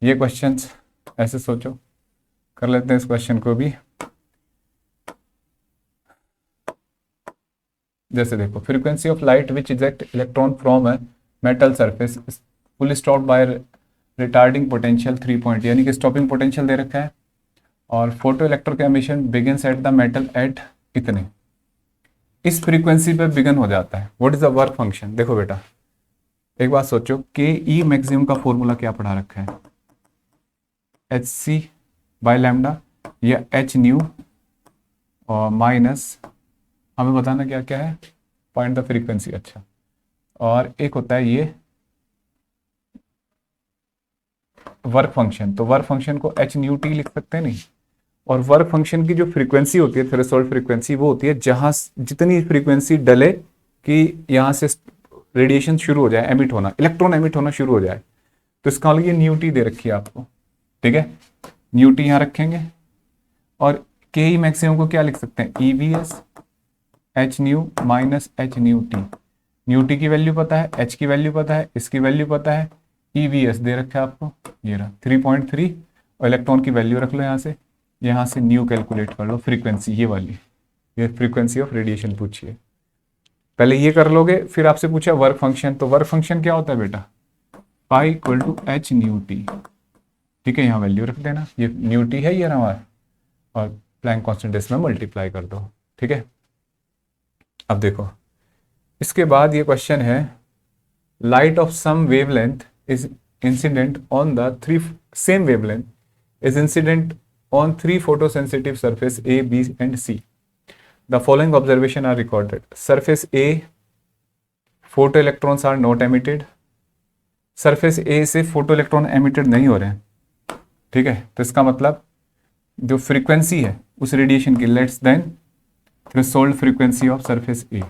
ये क्वेश्चंस ऐसे सोचो, कर लेते हैं इस क्वेश्चन को भी। जैसे देखो, frequency of light which eject electron from a metal surface full stop by retarding potential 3 point, यानी कि स्टॉपिंग पोटेंशियल दे रखा है, और photo electric emission begins at the metal at इतने, इस फ्रीक्वेंसी पे बिगन हो जाता है। What is the work function? देखो बेटा एक बात सोचो, के ई मैक्सिमम का फॉर्मूला क्या पढ़ा रखा है, HC बाय लैम्डा या H न्यू, और माइनस हमें बताना क्या क्या है, पॉइंट द फ्रीक्वेंसी। अच्छा, और एक होता है ये वर्क फंक्शन, तो वर्क फंक्शन को H न्यू टी लिख सकते हैं नहीं। और वर्क फंक्शन की जो फ्रीक्वेंसी होती है, थ्रेशोल्ड फ्रीक्वेंसी, वो होती है जहां जितनी फ्रीक्वेंसी डले कि यहाँ से रेडिएशन शुरू हो जाए, एमिट होना, इलेक्ट्रॉन एमिट होना शुरू हो जाए। तो इसका मतलब ये न्यू टी दे रखी है आपको। ठीक है, न्यू टी यहाँ रखेंगे, और के ई मैक्सिमम को क्या लिख सकते हैं, EVS H new minus H nu T. New T की वैल्यू पता है, H की वैल्यू पता है, इसकी वैल्यू पता है, EVS दे रखा है आपको, ये रहा 3.3, और इलेक्ट्रॉन की वैल्यू रख लो यहाँ से न्यू कैलकुलेट कर लो, फ्रीक्वेंसी ये वाली, ये फ्रीक्वेंसी ऑफ रेडिएशन पूछिए। पहले ये कर लोगे, फिर आपसे पूछा वर्क फंक्शन, तो वर्क फंक्शन क्या होता है बेटा, phi equal to H nu T. ठीक है, यहाँ वैल्यू रख देना, ये न्यू टी है ये हमारा, और प्लैंक कांस्टेंट इसमें मल्टीप्लाई कर दो। ठीक है, अब देखो इसके बाद ये क्वेश्चन है, light of some wavelength is incident on the three same wavelength is incident on 3 photosensitive surface A, B and C. The following observation are recorded. Surface A, photoelectrons are not emitted. Surface A से photoelectron emitted नहीं हो रहे हैं। ठीक है, तो इसका मतलब जो फ्रीक्वेंसी है उस रेडिएशन की लेट्स देन threshold frequency of surface A।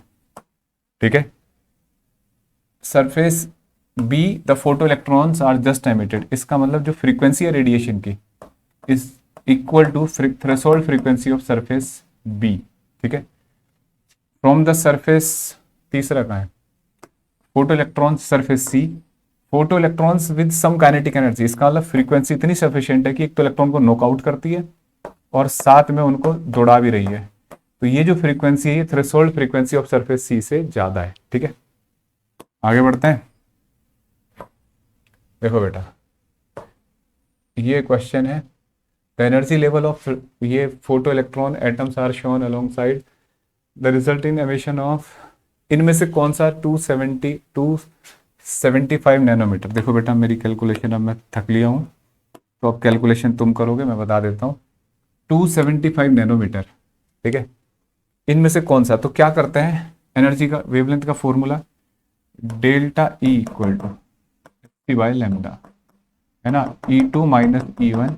ठीक है। Surface B the photo electrons are just emitted, इसका मतलब जो फ्रीक्वेंसी है रेडिएशन की is equal to threshold frequency of surface B. ठीक है। फ्रॉम द सरफेस, तीसरा कहाँ है, photo electrons surface C, photo electrons with some kinetic energy, इसका मतलब फ्रीक्वेंसी इतनी सफिशिएंट है कि एक तो इलेक्ट्रॉन को नॉकआउट करती है और साथ में उनको दौड़ा भी रही है। तो ये जो फ्रीक्वेंसी है ये थ्रेशोल्ड फ्रीक्वेंसी ऑफ सरफेस सी से ज्यादा है। ठीक है, आगे बढ़ते हैं। देखो बेटा, ये क्वेश्चन है, द एनर्जी लेवल ऑफ ये photo electron atoms are shown along side the result in emission of, इनमें से कौन सा 275 नैनोमीटर। देखो बेटा, मेरी कैलकुलेशन अब मैं थक लिया हूँ, तो अब कैलकुलेशन तुम करोगे, मैं बता देता हूँ। 275 नैनोमीटर, ठीक है। इनमें से कौन सा, तो क्या करते हैं, एनर्जी का वेवलेंथ का formula delta E equal to H C by lambda, है ना, E2 minus E1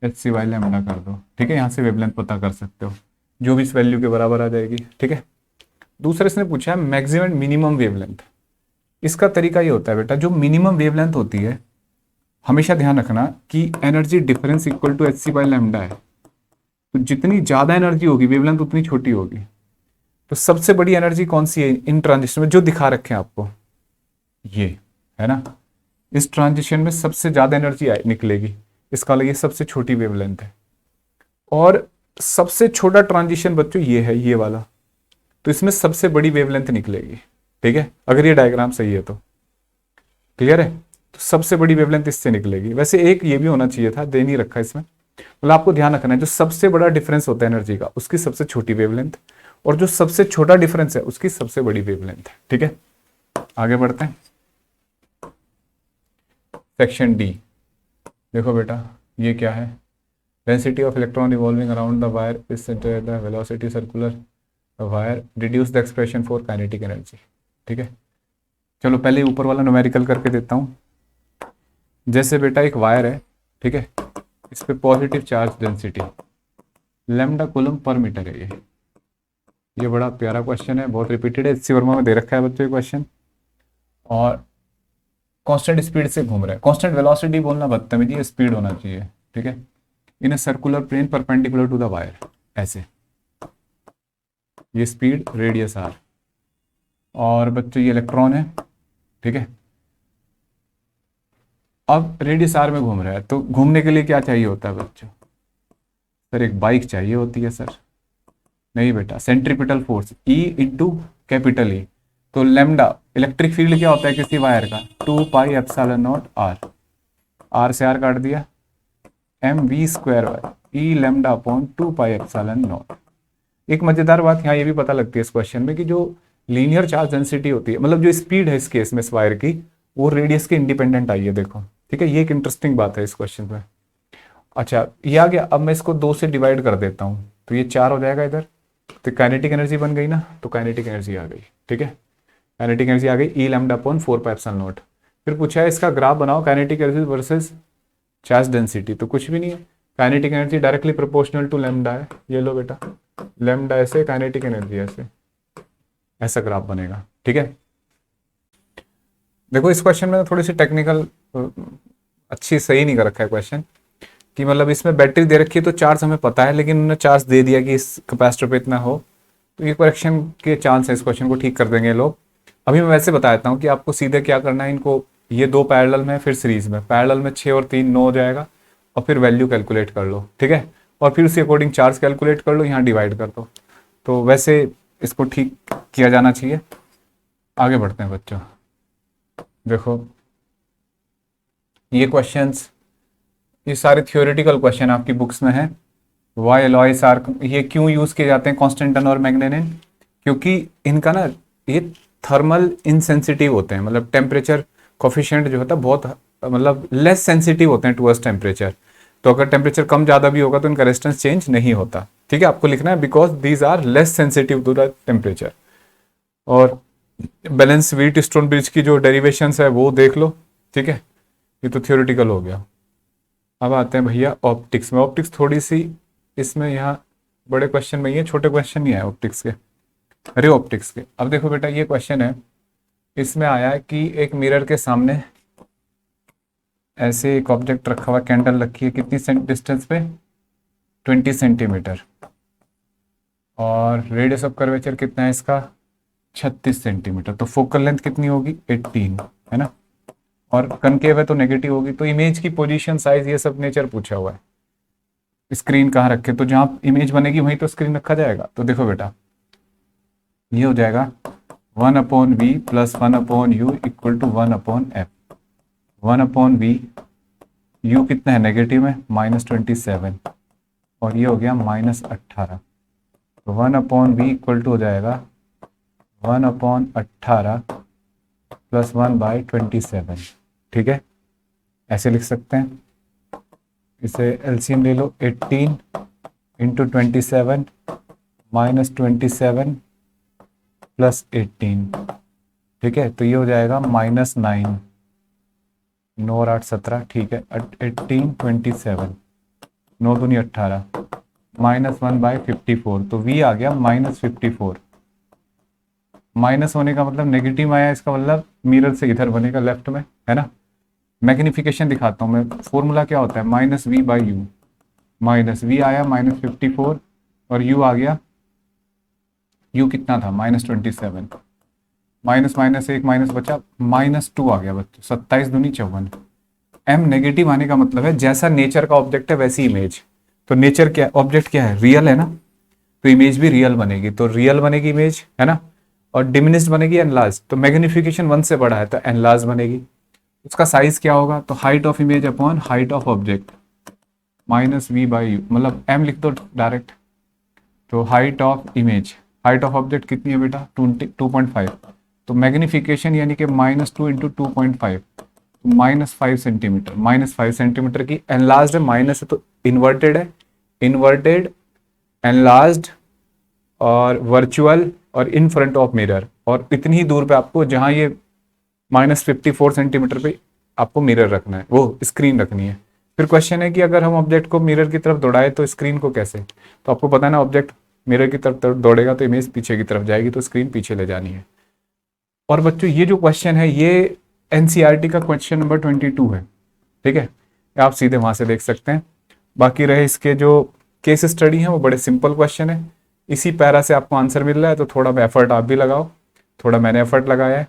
H C by lambda कर दो। ठीक है, यहाँ से वेवलेंथ पता कर सकते हो, जो भी इस वैल्यू के बराबर आ जाएगी। ठीक है। दूसरा इसने पूछा है मैक्सिमम मिनिमम वेवलेंथ। इसका तरीका ये होता है बेटा, जो मिनिमम वेवलेंथ होती है, हमेशा ध्यान रखना कि energy difference equal to H C by lambda है। तो जितनी ज़्यादा एनर्जी होगी वेवलेंथ उतनी छोटी होगी। तो सबसे बड़ी एनर्जी कौन सी है इन ट्रांजिशन में, जो दिखा रखे हैं आपको, ये है ना, इस ट्रांजिशन में सबसे ज़्यादा एनर्जी निकलेगी, इसका मतलब ये सबसे छोटी वेवलेंथ है। और सबसे छोटा ट्रांजिशन बच्चों ये है, ये वाला, तो इसमें सबसे बड़ी वेवलेंथ निकलेगी। ठीक है, अगर ये डायग्राम सही है तो क्लियर है। तो सबसे बड़ी वेवलेंथ इससे निकलेगी। वैसे एक ये भी होना चाहिए था, दे नहीं रखा इसमें, मतलब आपको ध्यान रखना है, जो सबसे बड़ा डिफरेंस होता है एनर्जी का, उसकी सबसे छोटी वेवलेंथ, और जो सबसे छोटा डिफरेंस है उसकी सबसे बड़ी वेवलेंथ है। ठीक है, आगे बढ़ते हैं। सेक्शन डी, देखो बेटा, ये क्या है, density of electron revolving around the wire is the velocity circular wire, reduce the expression for kinetic energy. ठीक है, चलो पहले ऊपर वाला न्यूमेरिकल करके देता हूँ। जैसे बेटा एक वायर है, ठीक है, इस पे positive charge density lambda coulomb per metre है। ये बड़ा प्यारा क्वेश्चन है, बहुत रिपीटेड है, एचसी वर्मा में दे रखा है बच्चों ये क्वेश्चन। और कांस्टेंट स्पीड से घूम रहा है, कांस्टेंट वेलोसिटी बोलना बदतमीजी, स्पीड होना चाहिए। ठीक है, in a circular plane perpendicular to the wire, ऐसे, ये स्पीड रेडियस आर, और बच्चों ये इलेक्ट्रॉन है। ठीक है, अब रेडियस आर में घूम रहा है, तो घूमने के लिए क्या चाहिए होता है बच्चों, सर एक बाइक चाहिए होती है। सर नहीं बेटा, centripetal force E into capital E, तो लेमडा इलेक्ट्रिक फील्ड क्या होता है किसी वायर का, 2 pi epsilon naught R, R से आर काट दिया, mv square E lambda upon 2 pi epsilon naught. एक मजेदार बात यहाँ ये भी पता लगती है इस क्वेश्चन में कि जो लीनियर चार्ज डेंसिटी होती है, मतलब जो स्पीड है इस केस में इस वायर की, वो रेडियस के इंडिपेंडेंट आई है, देखो। ठीक है, ये एक इंटरेस्टिंग बात है इस क्वेश्चन में। अच्छा, ये आ गया। अब मैं इसको 2 से डिवाइड कर देता हूँ, तो ये 4 हो जाएगा इधर, तो काइनेटिक एनर्जी बन गई ना, तो काइनेटिक एनर्जी आ गई। ठीक है, काइनेटिक एनर्जी आ गई e lambda upon 4 pi epsilon naught. फिर पूछा है इसका ग्राफ बनाओ, kinetic energy versus charge density, तो कुछ भी नहीं है, kinetic energy directly proportional to lambda है। ये लो बेटा, लैम्डा ऐसे, काइनेटिक एनर्जी ऐसे, ऐसा ग्राफ बनेगा। ठीक है, देखो इस क्वेश्चन में थोड़ी सी टेक्निकल अच्छी सही नहीं कर रखा है क्वेश्चन, कि मतलब इसमें बैटरी दे रखी है तो चार्ज हमें पता है, लेकिन उन्होंने चार्ज दे दिया कि इस कैपेसिटर पे इतना हो, तो ये करेक्शन के चांस है, इस क्वेश्चन को ठीक कर देंगे लोग। अभी मैं वैसे बता देता हूँ कि आपको सीधे क्या करना है, इनको ये 2 पैरेलल में, फिर सीरीज में, पैरेलल में 6 और 3 9 हो जाएगा, और फिर वैल्यू कैलकुलेट कर लो। ठीक है, और फिर उसी अकॉर्डिंग चार्ज कैलकुलेट कर लो, यहाँ डिवाइड कर दो, तो वैसे इसको ठीक किया जाना चाहिए। आगे बढ़ते हैं बच्चों, देखो ये क्वेश्चंस, ये सारे थियोरेटिकल क्वेश्चन आपकी बुक्स में है। वाई एलॉयस आर, ये क्यों यूज किए जाते हैं कॉन्स्टेंटन और मैग्नेनिन, क्योंकि इनका ना ये थर्मल इनसेंसिटिव होते हैं, मतलब टेम्परेचर कोफिशिएंट जो होता है बहुत, मतलब लेस सेंसिटिव होते हैं टुवर्ड्स टेम्परेचर। तो अगर टेम्परेचर कम ज़्यादा भी होगा तो इनका रेजिस्टेंस चेंज नहीं होता। ठीक है, आपको लिखना है because these are less sensitive to the temperature. और बैलेंस व्हीट स्टोन ब्रिज की जो डेरिवेशंस है वो देख लो। ठीक है, ये तो थियोरेटिकल हो गया। अब आते हैं भैया ऑप्टिक्स में। ऑप्टिक्स थोड़ी सी इसमें यहाँ बड़े क्वेश्चन में ही है, छोटे क्वेश्चन नहीं है ऑप्टिक्स के। रे ऑप्टिक्स के। अब देखो बेटा ये क्वेश्चन है, इसमें आया है कि एक मिरर के सामने ऐसे एक ऑब्जेक्ट रखा हुआ, कैंडल रखी है, कितनी डिस्टेंस पे, 20 सेंटीमीटर, और रेडियस ऑफ कर्वेचर कितना है इसका, 36 सेंटीमीटर। तो फोकल लेंथ कितनी होगी, 18, है ना, और कनकेव है तो नेगेटिव होगी। तो इमेज की पोजीशन, साइज, ये सब नेचर पूछा हुआ है। स्क्रीन कहाँ रखे, तो जहाँ इमेज बनेगी वहीं तो स्क्रीन रखा जाएगा। तो देखो बेटा ये हो जाएगा 1/v plus 1/u equal to 1/f। 1/v, u कितना है, नेगेटिव में, -27, और ये हो गया -18। तो 1/v इक्वल टू हो जाएगा 1/18 प्लस 1/27। ठीक है, ऐसे लिख सकते हैं। इसे एलसीएम ले लो, 18 इंटू 27 -27 प्लस 18। ठीक है, तो ये हो जाएगा -9, 9 और 8 17। ठीक है, 18 27, 9 दूनी 18, -1/54। तो v आ गया -54। माइनस होने का मतलब नेगेटिव आया, इसका मतलब मिरर से इधर बनेगा लेफ्ट में, है ना। मैग्निफिकेशन दिखाता हूँ मैं, फॉर्मूला क्या होता है, -v/u। -v आया -54, और u आ गया, u कितना था, -27, माइनस माइनस एक माइनस बचा, -2 आ गया बच्चों, 27 दूनी 54। m नेगेटिव आने का मतलब है जैसा नेचर का ऑब्जेक्ट है वैसी इमेज। तो नेचर क्या, ऑब्जेक्ट क्या है, रियल है ना, तो इमेज भी रियल बनेगी। तो रियल बनेगी इमेज, है ना, और डिमिनिश्ड बनेगी एनलार्ज। तो मैग्निफिकेशन 1 से बड़ा है तो एनलार्ज बनेगी। उसका साइज क्या होगा, तो height of image upon height of object, -v/u, मतलब m लिख दो डायरेक्ट। तो height of image, height of object कितनी है बेटा, 2.5। तो मैग्निफिकेशन यानी कि -2 इंटू 2.5, -5 सेंटीमीटर। -5 सेंटीमीटर की एनलार्ज है, माइनस है तो इन्वर्टेड है, इन्वर्टेड, एनलार्ज्ड और वर्चुअल और इन फ्रंट ऑफ मिरर। और इतनी ही दूर पे आपको, जहां ये -54 सेंटीमीटर पे आपको मिरर रखना है, वो स्क्रीन रखनी है। फिर क्वेश्चन है कि अगर हम ऑब्जेक्ट को मिरर की तरफ दौड़ाए तो स्क्रीन को कैसे। तो आपको पता है ना, ऑब्जेक्ट मिरर की तरफ दौड़ेगा तो इमेज पीछे की तरफ जाएगी, तो स्क्रीन पीछे ले जानी है। और बच्चों ये जो क्वेश्चन है ये एनसीईआरटी का क्वेश्चन नंबर 22 है। ठीक है, आप सीधे वहां से देख सकते हैं। बाकी रहे इसके जो केस स्टडी है वो बड़े सिंपल क्वेश्चन है। इसी पैरा से आपको आंसर मिल रहा है, तो थोड़ा एफर्ट आप भी लगाओ, थोड़ा मैंने एफर्ट लगाया है।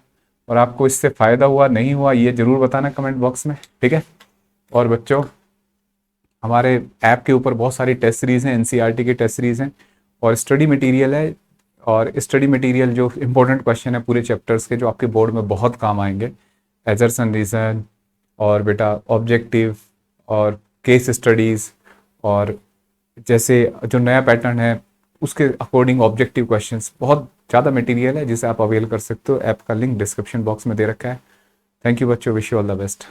और आपको इससे फ़ायदा हुआ नहीं हुआ ये ज़रूर बताना कमेंट बॉक्स में। ठीक है, और बच्चों हमारे ऐप के ऊपर बहुत सारी टेस्ट सीरीज़ हैं, एनसीईआरटी की टेस्ट सीरीज़ हैं, और स्टडी मटेरियल है। और स्टडी मटेरियल जो इंपॉर्टेंट क्वेश्चन है पूरे चैप्टर्स के, जो आपके बोर्ड में बहुत काम आएंगे, एजर्सन रीज़न, और बेटा ऑब्जेक्टिव, और केस स्टडीज़, और जैसे जो नया पैटर्न है उसके अकॉर्डिंग ऑब्जेक्टिव क्वेश्चंस, बहुत ज़्यादा मटेरियल है जिसे आप अवेल कर सकते हो। ऐप का लिंक डिस्क्रिप्शन बॉक्स में दे रखा है। थैंक यू बच्चों, wish you all the best.